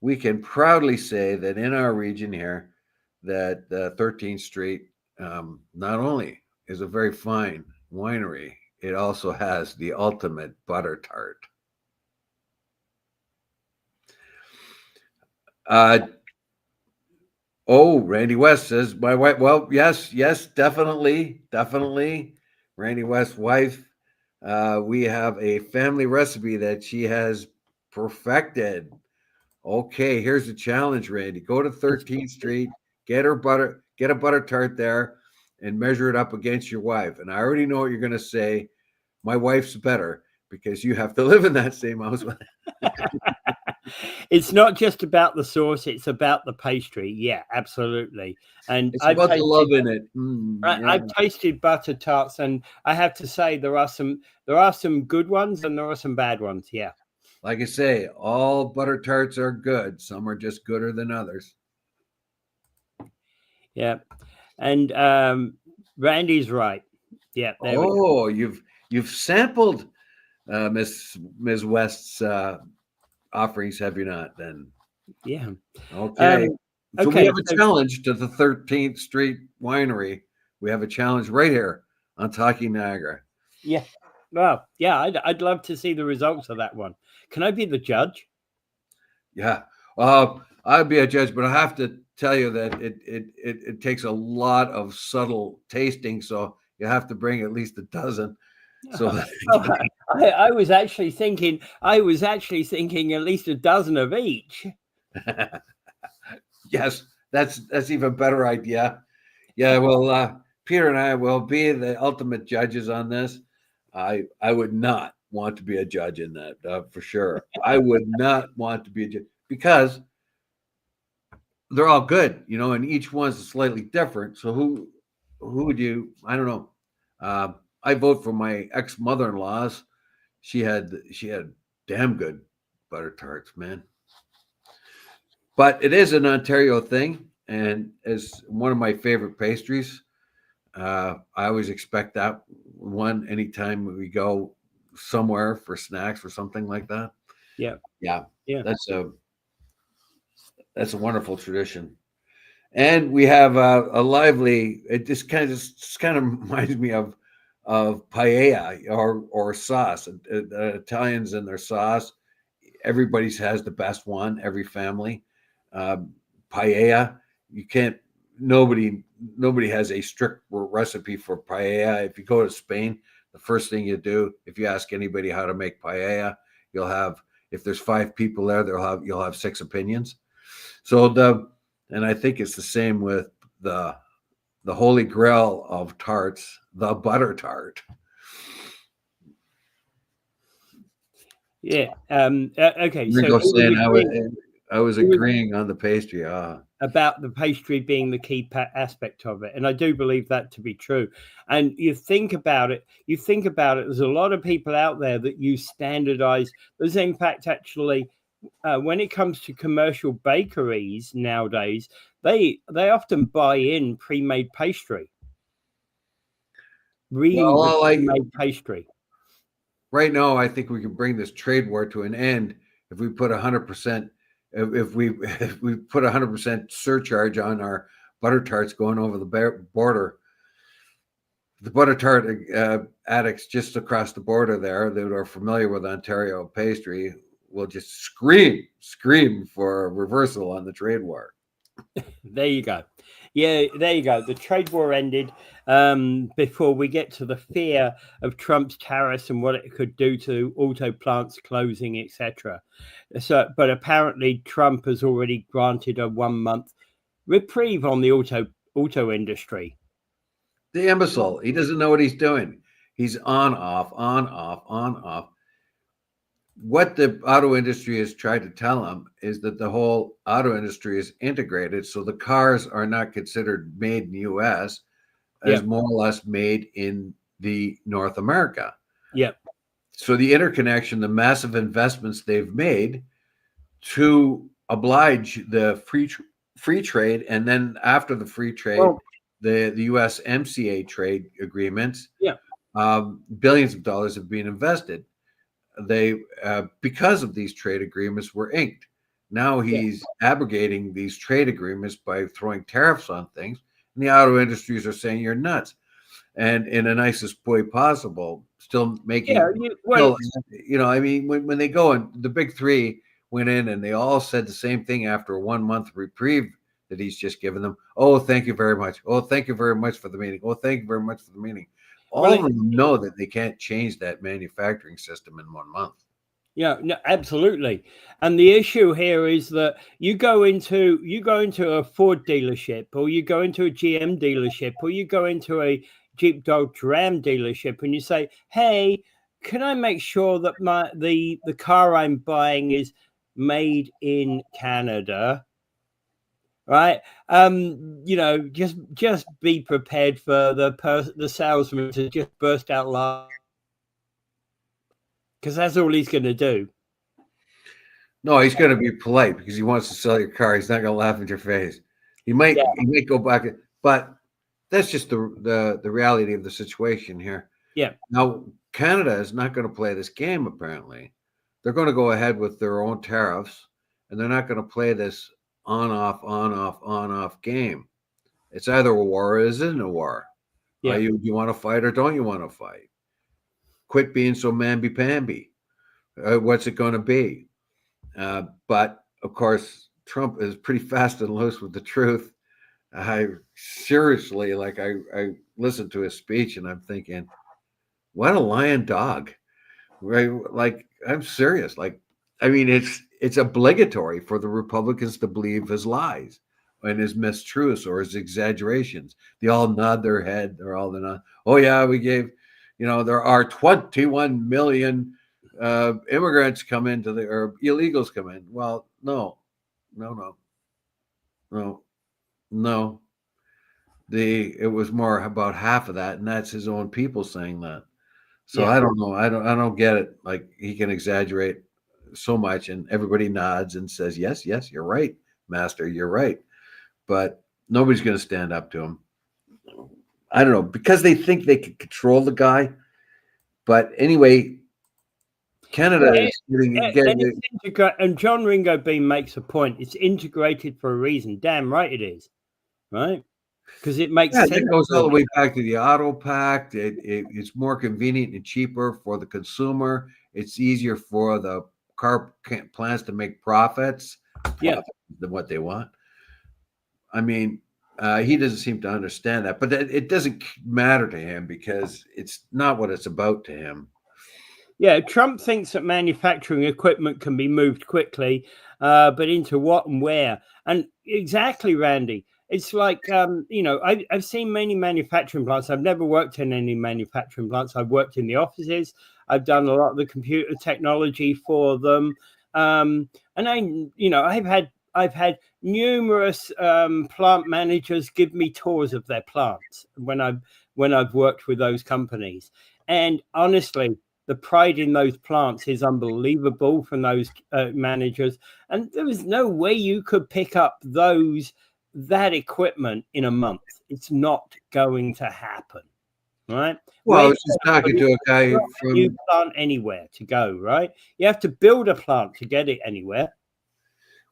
we can proudly say that in our region here, that 13th Street not only is a very fine winery, it also has the ultimate butter tart. Uh, oh, Randy West says my wife. Well, yes, yes, definitely, definitely. Randy West's wife. We have a family recipe that she has perfected. Okay, here's the challenge, Randy. Go to 13th Street, get a butter tart there, and measure it up against your wife. And I already know what you're going to say. My wife's better because you have to live in that same house with. It's not just about the sauce; it's about the pastry. Yeah, absolutely. And It's about the love in it. Yeah. I've tasted butter tarts, and I have to say there are some good ones and there are some bad ones. Yeah, Like I say, all butter tarts are good. Some are just gooder than others. yeah. And Randy's right. Yeah, there we go. Oh, you've sampled Miss West's offerings, have you not? Then Yeah. okay. So we Okay. have a challenge to the 13th Street Winery. We have a challenge right here on Talking Niagara. Yeah. Well, yeah. I'd love to see the results of that one. Can I be the judge? Yeah. I'd be a judge, but I have to tell you that it takes a lot of subtle tasting, so you have to bring at least a dozen. So I was actually thinking. I was actually thinking at least a dozen of each. yes, that's even better idea. Yeah, well, Peter and I will be the ultimate judges on this. I would not want to be a judge in that for sure. I would not want to be a judge because they're all good, and each one's slightly different. So who would you? I don't know. I vote for my ex mother-in-law's. She had damn good butter tarts, man. But it is an Ontario thing, and as one of my favorite pastries. I always expect that one anytime we go somewhere for snacks or something like that. Yeah. Yeah, Yeah. that's a wonderful tradition. And we have a lively. It just kind of reminds me of paella or sauce. Italians and their sauce. Everybody's has the best one. Every family. Paella. You can't. Nobody has a strict recipe for paella. If you go to Spain, the first thing you do, if you ask anybody how to make paella, you'll have. If there's 5 people there, you'll have 6 opinions. And I think it's the same with the holy grail of tarts, the butter tart. Yeah. Okay. So Ringo saying I was agreeing on the pastry. about the pastry being the key aspect of it, and I do believe that to be true. And you think about it. There's a lot of people out there that use standardized. There's in fact actually. When it comes to commercial bakeries nowadays, they often buy in pre-made pastry, really Well, pre-made pastry. right now, I think we can bring this trade war to an end if we put 100%. If we put 100% surcharge on our butter tarts going over the border. The butter tart addicts just across the border there that are familiar with Ontario pastry will just scream for a reversal on the trade war. There you go. Yeah, there you go. The trade war ended before we get to the fear of Trump's tariffs and what it could do to auto plants closing, etc. So, but apparently Trump has already granted a 1 month reprieve on the auto industry. The imbecile, he doesn't know what he's doing. He's on, off, on, off, on, off. What the auto industry has tried to tell him is that the whole auto industry is integrated, so the cars are not considered made in the U.S. as more or less made in the North America. Yeah. So the interconnection, the massive investments they've made to oblige the free trade, and then after the free trade, the USMCA trade agreements, billions of dollars have been invested. They because of these trade agreements were inked. Now he's abrogating these trade agreements by throwing tariffs on things, and the auto industries are saying you're nuts. And in the nicest way possible, still making, I mean, when they go in the big three, went in and they all said the same thing after a 1 month reprieve that he's just given them. Oh, thank you very much. Oh, thank you very much for the meeting. Oh, thank you very much for the meeting. All Well, of them know that they can't change that manufacturing system in 1 month. yeah, no, absolutely. And the issue here is that you go into a Ford dealership, or you go into a GM dealership, or you go into a Jeep Dodge Ram dealership, and you say, "Hey, can I make sure that the car I'm buying is made in Canada?" Right? Just be prepared for the salesman to just burst out laughing, because that's all he's going to do. No, he's going to be polite because he wants to sell your car. He's not going to laugh in your face. He might go back, but that's just the reality of the situation here. Yeah. Now, Canada is not going to play this game. Apparently, they're going to go ahead with their own tariffs, and they're not going to play this on-off game. It's either a war or it isn't a war. Yeah. You want to fight or don't you want to fight? Quit being so mamby-pamby. What's it going to be? But of course, Trump is pretty fast and loose with the truth. I seriously, I listened to his speech and I'm thinking, what a lion dog, right? Like, I'm serious. Like, I mean, it's obligatory for the Republicans to believe his lies and his mistruths or his exaggerations. They all nod their head. They're all nod. Oh yeah, we gave, there are 21 million immigrants come into or illegals come in. Well, no. It was more about half of that, and that's his own people saying that. So I don't know. I don't get it. Like, he can exaggerate so much, and everybody nods and says, "Yes, yes, you're right, Master, you're right." But nobody's going to stand up to him. I don't know, because they think they can control the guy. But anyway, Canada is getting. And John Ringo Bean makes a point. It's integrated for a reason. Damn right it is, right? Because it makes sense. It goes all the way back to the Auto Pact. It's more convenient and cheaper for the consumer. It's easier for the car plants to make profits than what they want. I mean, he doesn't seem to understand that, but it doesn't matter to him because it's not what it's about to him. Yeah, Trump thinks that manufacturing equipment can be moved quickly, but into what and where? And exactly, Randy. It's like, I've seen many manufacturing plants. I've never worked in any manufacturing plants. I've worked in the offices. I've done a lot of the computer technology for them. And I've had numerous plant managers give me tours of their plants when I've worked with those companies. And honestly, the pride in those plants is unbelievable from those managers. And there was no way you could pick up that equipment in a month. It's not going to happen, right? Well, I was just talking to a guy from new plant anywhere to go, right? You have to build a plant to get it anywhere.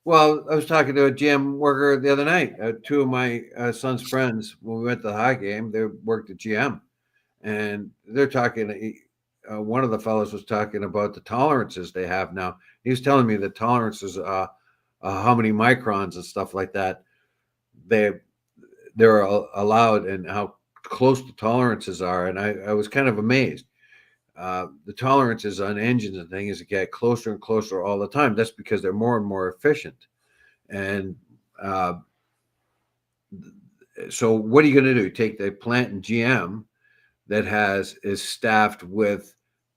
Well, I was talking to a GM worker the other night. Two of my son's friends, when we went to the high game, they worked at GM, and they're talking. One of the fellows was talking about the tolerances they have now. He was telling me the tolerances, how many microns and stuff like that they're allowed, and how close the tolerances are. And I was kind of amazed. The tolerances on engines and things get closer and closer all the time. That's because they're more and more efficient. And so what are you going to do? Take the plant in GM that is staffed with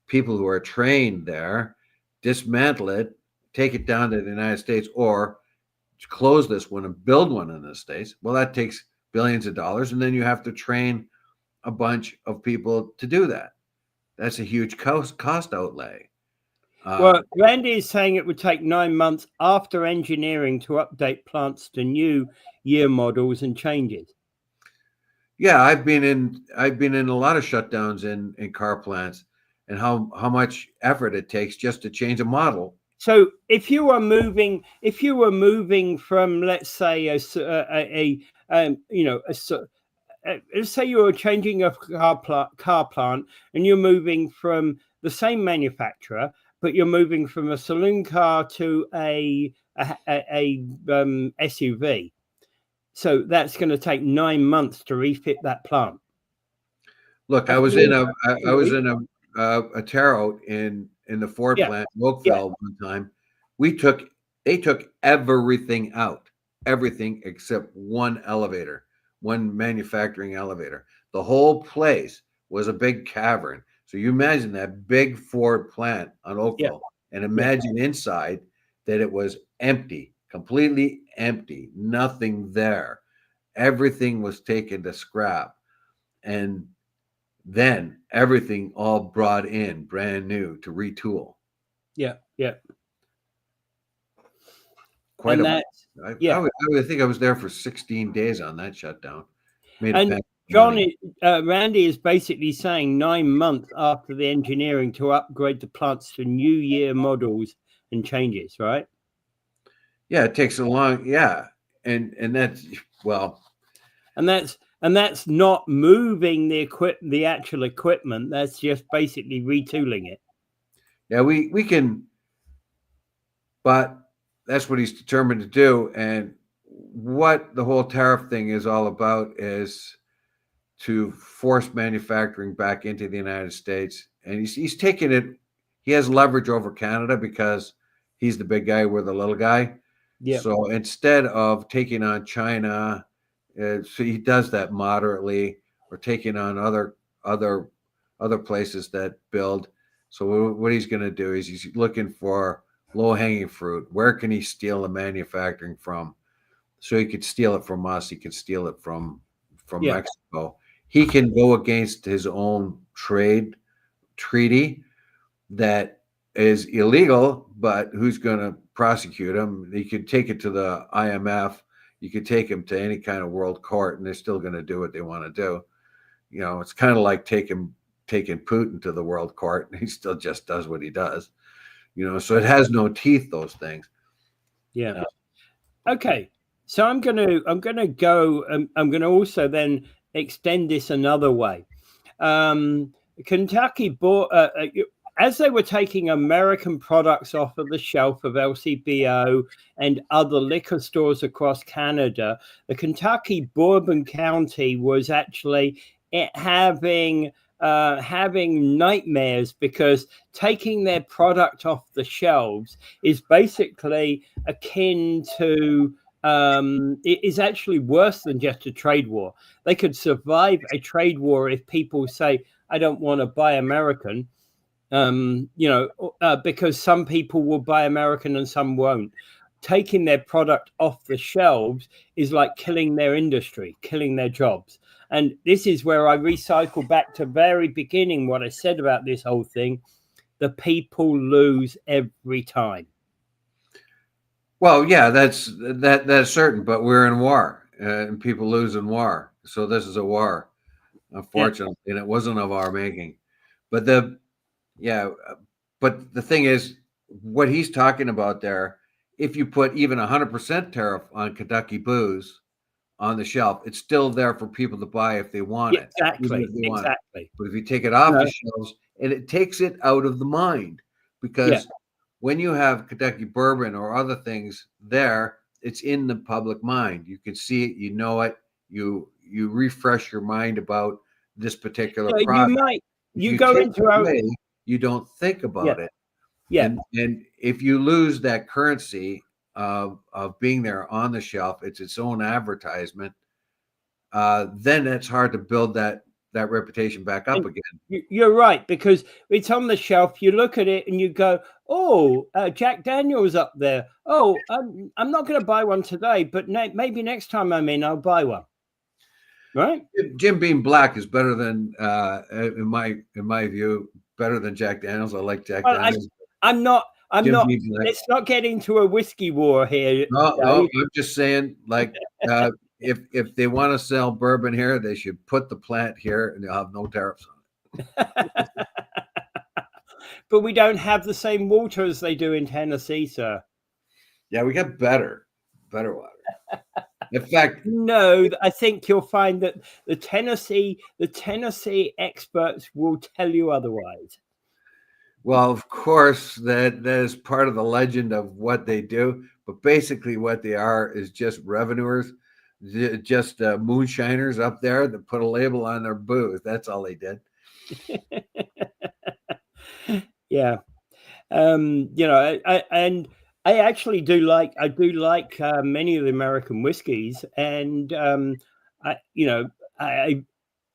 people who are trained there, dismantle it, take it down to the United States, or close this one and build one in the States? Well, that takes billions of dollars, and then you have to train a bunch of people to do that. That's a huge cost outlay. Well, Randy is saying it would take 9 months after engineering to update plants to new year models and changes. Yeah, I've been in a lot of shutdowns in car plants, and how much effort it takes just to change a model. So if you were moving from, let's say, let's say you were changing a car plant and you're moving from the same manufacturer, but you're moving from a saloon car to a SUV. So that's going to take 9 months to refit that plant. Look, I was in a Taro in the Ford plant in Oakville one time. They took everything out, everything except one elevator, one manufacturing elevator. The whole place was a big cavern. So you imagine that big Ford plant on Oakville, and imagine inside that it was empty, completely empty, nothing there. Everything was taken to scrap, and then everything all brought in brand new to retool. Yeah. Quite a bit. I would think I was there for 16 days on that shutdown. And Randy is basically saying 9 months after the engineering to upgrade the plants to new year models and changes, right? Yeah, it takes a long, and that's and that's not moving the actual equipment. That's just basically retooling it. Yeah, we can, but that's what he's determined to do. And what the whole tariff thing is all about is to force manufacturing back into the United States. And he's taking it. He has leverage over Canada because he's the big guy, we're the little guy. Yeah. So instead of taking on China, so he does that moderately, or taking on other places that build. So what he's going to do is he's looking for low-hanging fruit. Where can he steal the manufacturing from? So he could steal it from us. He could steal it from Mexico. He can go against his own trade treaty that is illegal, but who's going to prosecute him? He could take it to the IMF. You could take him to any kind of world court, and they're still going to do what they want to do. You know, it's kind of like taking Putin to the world court, and he still just does what he does. You know, so it has no teeth, those things. Yeah. Okay. So I'm gonna also then extend this another way. Kentucky bought as they were taking American products off of the shelf of LCBO and other liquor stores across Canada, the Kentucky Bourbon County was actually having nightmares, because taking their product off the shelves is basically akin to it is actually worse than just a trade war. They could survive a trade war if people say, I don't want to buy American, because some people will buy American and some won't. Taking their product off the shelves is like killing their industry, killing their jobs. And this is where I recycle back to very beginning what I said about this whole thing. The people lose every time. Well, yeah, that's certain, but we're in war, and people lose in war. So this is a war, unfortunately, and it wasn't of our making. But the thing is, what he's talking about there, if you put even 100% tariff on Kentucky booze on the shelf, it's still there for people to buy if they want it. Exactly. But if you take it off the shelves, and it takes it out of the mind, because when you have Kentucky bourbon or other things there, it's in the public mind. You can see it, you know it, you refresh your mind about this particular product. You go into away, you don't think about it. Yeah. And if you lose that currency of being there on the shelf, it's its own advertisement, then it's hard to build that reputation back up again. You're right, because it's on the shelf. You look at it and you go, "Oh, Jack Daniel's up there. Oh, I'm not going to buy one today, but maybe next time I'm in, I'll buy one." Right? Jim Beam Black is better than, in my view, better than Jack Daniel's. I like Jack Daniel's. I'm not. Let's not get into a whiskey war here. No, I'm just saying, like, if they want to sell bourbon here, they should put the plant here, and they'll have no tariffs on it. But we don't have the same water as they do in Tennessee, sir. Yeah, we got better water. In fact, no, I think you'll find that the Tennessee experts will tell you otherwise. Well, of course, that is part of the legend of what they do. But basically, what they are is just revenuers, just moonshiners up there that put a label on their booth. That's all they did. Yeah. And I actually do like many of the American whiskies, and I you know I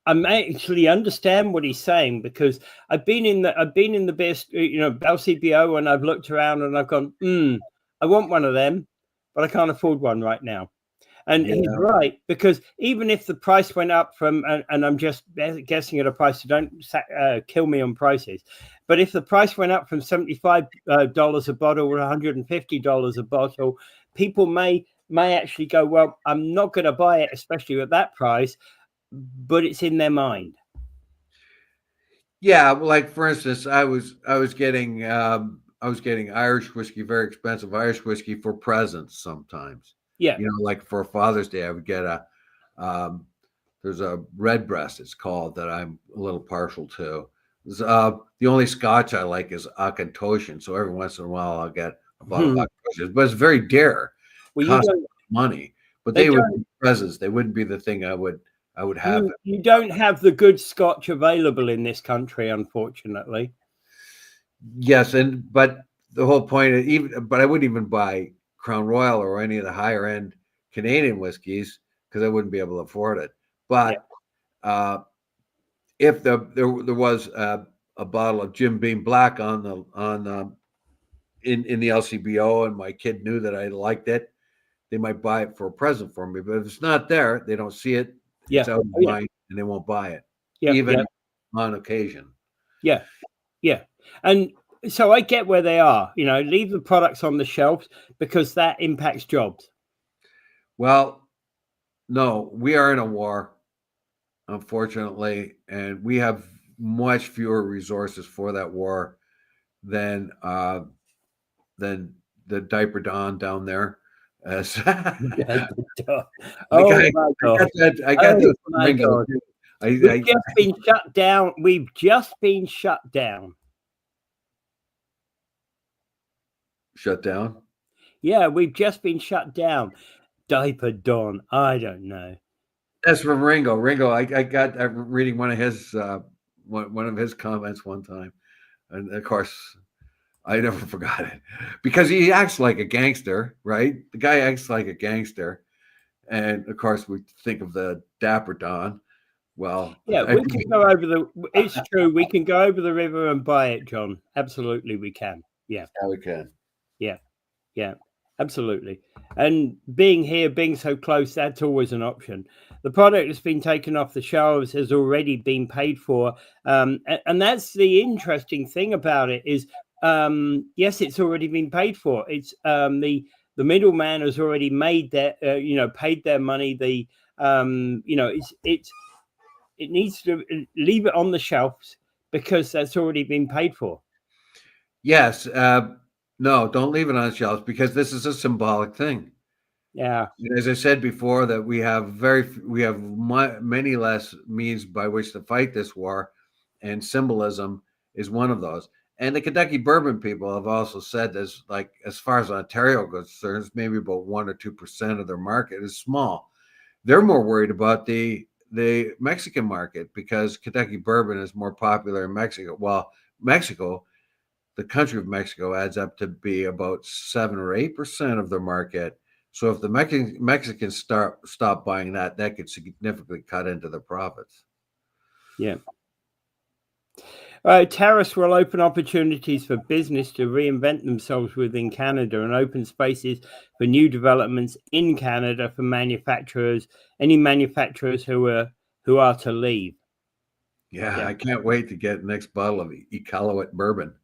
I actually understand what he's saying, because I've been in the best LCBO, and I've looked around and I've gone, I want one of them, but I can't afford one right now. And he's Yeah. right, because even if the price went up from, and I'm just guessing at a price, so don't kill me on prices, but if the price went up from $75 a bottle or $150 a bottle, people may actually go, well, I'm not going to buy it, especially at that price, but it's in their mind. Yeah, like for instance, I was getting Irish whiskey, very expensive Irish whiskey for presents sometimes. Yeah. Like for Father's Day, I would get a um, there's a redbreast, it's called, that I'm a little partial to. The only Scotch I like is Auchentoshan, so every once in a while I'll get a bottle of Hmm. Auchentoshan, but it's very dear, Well, you costs don't. money. But They they would don't. be presents; they wouldn't be the thing I would have. You don't have the good Scotch available in this country, unfortunately. Yes, and but the whole point of but I wouldn't even buy Crown Royal or any of the higher end Canadian whiskeys because I wouldn't be able to afford it. Yeah. But uh, if there was a bottle of Jim Beam Black in the LCBO, and my kid knew that I liked it, they might buy it for a present for me. But if it's not there, they don't see it, it's Yeah. out of Oh, yeah. mind, and they won't buy it, Yeah. even Yeah. on occasion. Yeah. Yeah. And so I get where they are. Leave the products on the shelves, because that impacts jobs. Well, no, we are in a war, unfortunately, and we have much fewer resources for that war than than the diaper don down there. As Oh my God. I got Oh that from my Ringo God. too. We've I just been shut down. We've just been shut down. shut down. Yeah, we've just been shut down. Diaper Don. I don't know. That's from Ringo. Ringo, I got reading one of his one of his comments one time, and of course I never forgot it because he acts like a gangster, right? The guy acts like a gangster, and of course we think of the Dapper Don. Well, Yeah, we can go over the. It's true. We can go over the river and buy it, John. Absolutely, we can. Yeah, yeah, we can. yeah, yeah. Absolutely. And being so close, that's always an option. The product that's been taken off the shelves has already been paid for, and that's the interesting thing about it is, yes, it's already been paid for. It's the middleman has already made their, paid their money. It needs to leave it on the shelves, because that's already been paid for. Yes. No, don't leave it on shelves because this is a symbolic thing. Yeah. As I said before, that we have many less means by which to fight this war, and symbolism is one of those. And the Kentucky bourbon people have also said this, like as far as Ontario concerns, maybe about 1 or 2% of their market is small. They're more worried about the Mexican market because Kentucky bourbon is more popular in Mexico. Well, Mexico, the country of Mexico, adds up to be about 7 or 8% of their market. So if the Mexicans stop buying that, that could significantly cut into their profits. Yeah. Tariffs will open opportunities for business to reinvent themselves within Canada, and open spaces for new developments in Canada for manufacturers, any manufacturers who are to leave. Yeah, Yeah. I can't wait to get the next bottle of Iqaluit bourbon.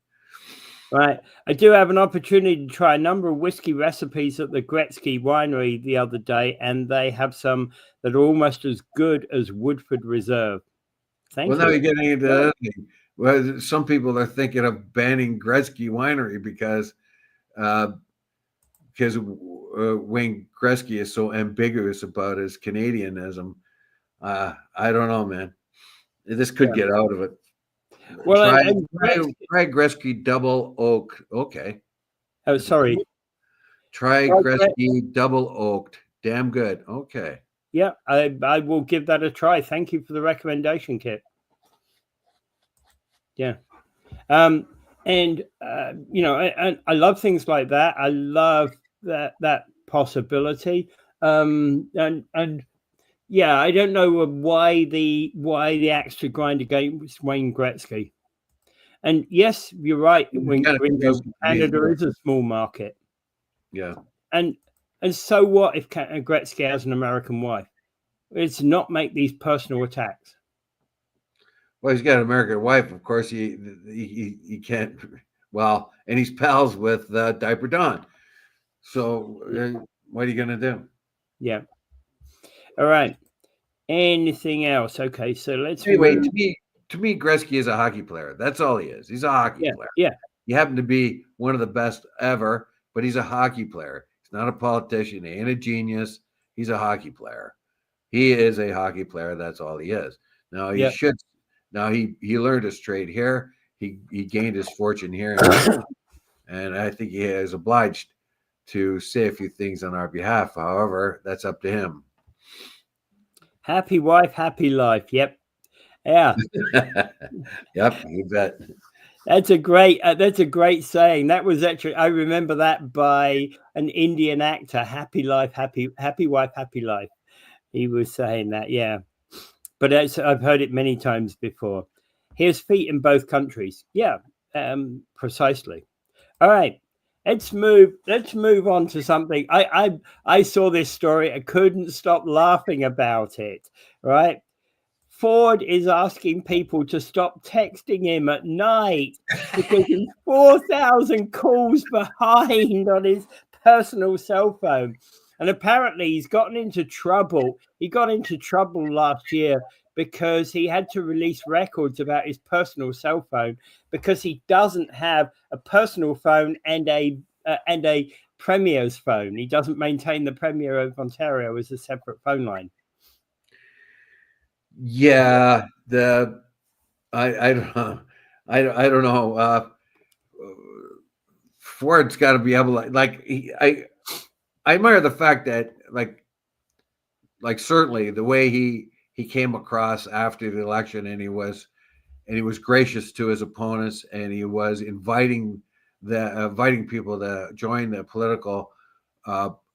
Right. I do have an opportunity to try a number of whiskey recipes at the Gretzky winery the other day, and they have some that are almost as good as Woodford Reserve. Well, Thank now you. you're getting into another thing. Well, some people are thinking of banning Gretzky Winery uh, because Wayne Gretzky is so ambiguous about his Canadianism. I don't know, man. This could Yeah. get out of it. Well, Try and try Gretzky double oak. Okay. oh, sorry. Try Try Gretzky double oaked. Damn good. Okay. Yeah, I will give that a try. Thank you for the recommendation, Kit. Yeah. And you know, I love things like that. I love that possibility. And yeah, I don't know why the axe to grind against Wayne Gretzky. And yes, you're right. When Kind of you know, crazy to me. Canada is a small market, Yeah. and so what if Gretzky has an American wife? It's not make these personal attacks. Well, he's got an American wife. Of course, he can't. Well, and he's pals with Diaper Don. So what are you gonna do? Yeah. All right. Anything else? Okay, so let's Anyway, move. to me, Gretzky is a hockey player. That's all he is. He's a hockey Yeah, player. yeah, He happened to be one of the best ever, but he's a hockey player. He's not a politician. He ain't a genius. He's a hockey player. He is a hockey player. That's all he is. Now he yeah. should. Now he learned his trade here. He gained his fortune here in Canada, and I think he is obliged to say a few things on our behalf. However, that's up to him. Happy wife, happy life. Yep. Yeah. Yep, you bet. That's a great saying. That was actually, I remember that by an Indian actor. Happy life, happy wife, happy life. He was saying that. Yeah. But I've heard it many times before. Here's feet in both countries. Yeah. Precisely. All right. Let's move on to something. I saw this story. I couldn't stop laughing about it. Right. Ford is asking people to stop texting him at night because he's 4,000 calls behind on his personal cell phone. And apparently he's gotten into trouble. He got into trouble last year because he had to release records about his personal cell phone because he doesn't have a personal phone and a Premier's phone. He doesn't maintain the Premier of Ontario as a separate phone line. Yeah, I don't know. I don't know. Ford's got to be able to I admire the fact that certainly the way he came across after the election, and he was gracious to his opponents, and he was inviting people to join the political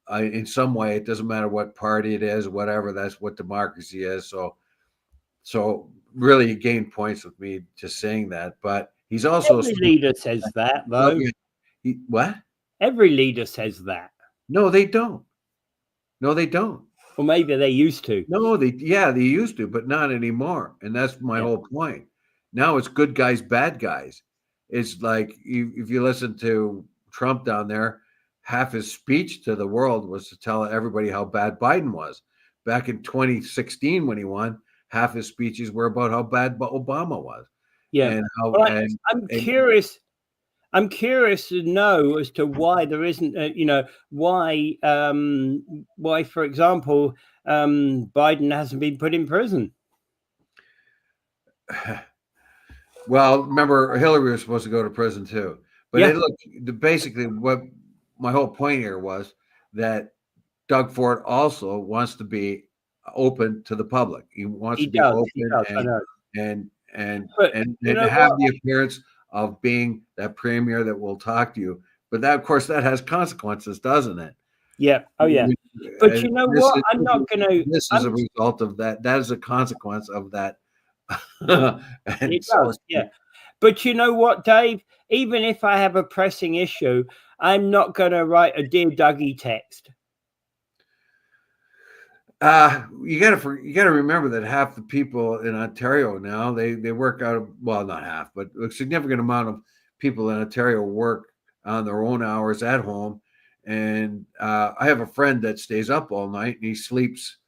in some way. It doesn't matter what party it is, whatever. That's what democracy is. So really, he gained points with me just saying that. But he's also Every leader says that, though. What? Every leader says that. No, they don't. No, they don't. Or maybe they used to. No, they used to, but not anymore. And that's my whole point. Now it's good guys, bad guys. It's like if you listen to Trump down there, half his speech to the world was to tell everybody how bad Biden was. Back in 2016 when he won, half his speeches were about how bad Obama was. Yeah. And how well, I'm curious. I'm curious to know as to why there isn't, why, for example, Biden hasn't been put in prison. Well, remember, Hillary was supposed to go to prison too. But basically, what my whole point here was that Doug Ford also wants to be open to the public. He wants to be open and have the appearance of being that premier that will talk to you. But that, of course, that has consequences, doesn't it? Yeah. Oh, yeah. But you know what? I'm not going to. This is a result of that. That is a consequence of that. It does. Yeah. But you know what, Dave? Even if I have a pressing issue, I'm not going to write a Dear Dougie text. You got to remember that half the people in Ontario now they work out of, well, not half, but a significant amount of people in Ontario work on their own hours at home. And I have a friend that stays up all night, and he sleeps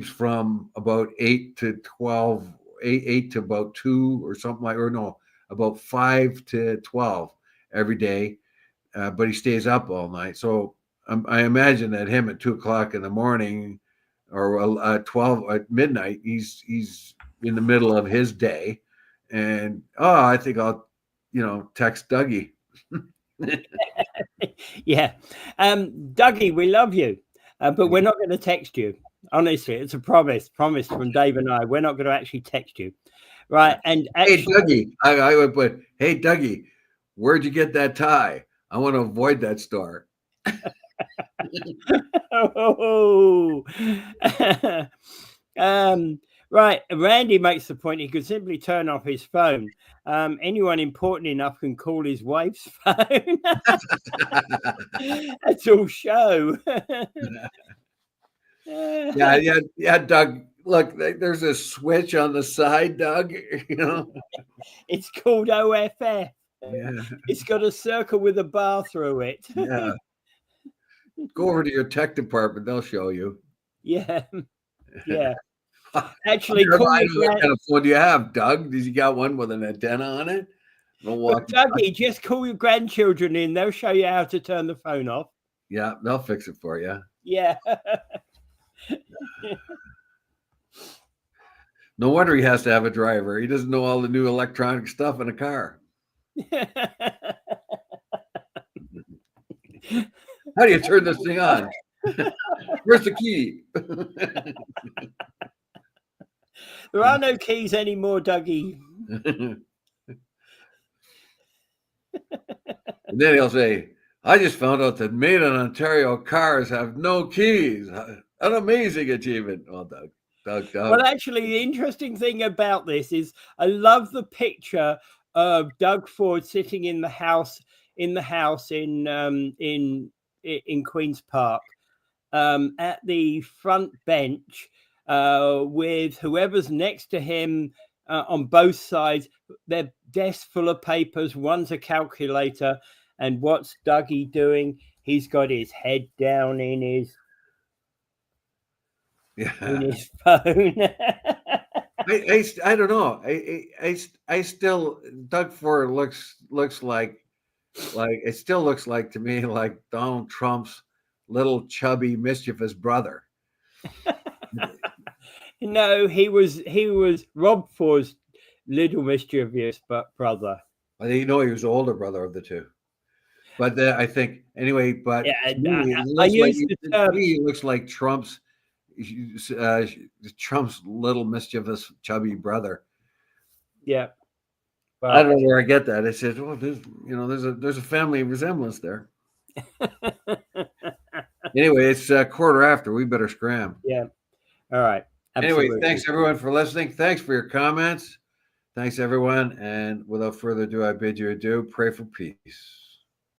from about 8 to 12, 8 to about 2 or something like, or no, about 5 to 12 every day. But he stays up all night. So I imagine that him at 2 o'clock in the morning or 12 at midnight, he's in the middle of his day, And I think I'll, text Dougie. Yeah. Dougie, we love you, but we're not going to text you. Honestly, it's a promise from Dave and I. We're not going to actually text you. Right. And Hey, actually, Dougie, I would put, hey, Dougie, where'd you get that tie? I want to avoid that store. oh, right. Randy makes the point he could simply turn off his phone. Anyone important enough can call his wife's phone. That's all show. Yeah, Doug. Look, there's a switch on the side, Doug. It's called OFF. Yeah, It's got a circle with a bar through it. yeah. Go over to your tech department; they'll show you. Yeah, yeah. Actually, I don't know what kind of phone do you have, Doug? Does you got one with an antenna on it? Dougie, just call your grandchildren in. They'll show you how to turn the phone off. Yeah, they'll fix it for you. Yeah. No wonder he has to have a driver. He doesn't know all the new electronic stuff in a car. How do you turn this thing on? Where's the key? There are no keys anymore, Dougie. And then he'll say, I just found out that made in Ontario cars have no keys. An amazing achievement. Oh, Doug. Well, actually, the interesting thing about this is I love the picture of Doug Ford sitting in the house in Queen's Park at the front bench with whoever's next to him on both sides. Their desk full of papers. One's a calculator. And what's Dougie doing? He's got his head down in his phone. I don't know. I still, Doug Ford looks like it still looks like to me like Donald Trump's little chubby mischievous brother. No, he was Rob Ford's little mischievous brother. He was the older brother of the two. But I think anyway. But yeah, he looks like Trump's little mischievous chubby brother. Yeah, well, I don't know where I get that. I said, "Well, there's a family resemblance there." Anyway, it's 1:15. We better scram. Yeah. All right. Absolutely. Anyway, thanks everyone for listening. Thanks for your comments. Thanks everyone. And without further ado, I bid you adieu. Pray for peace.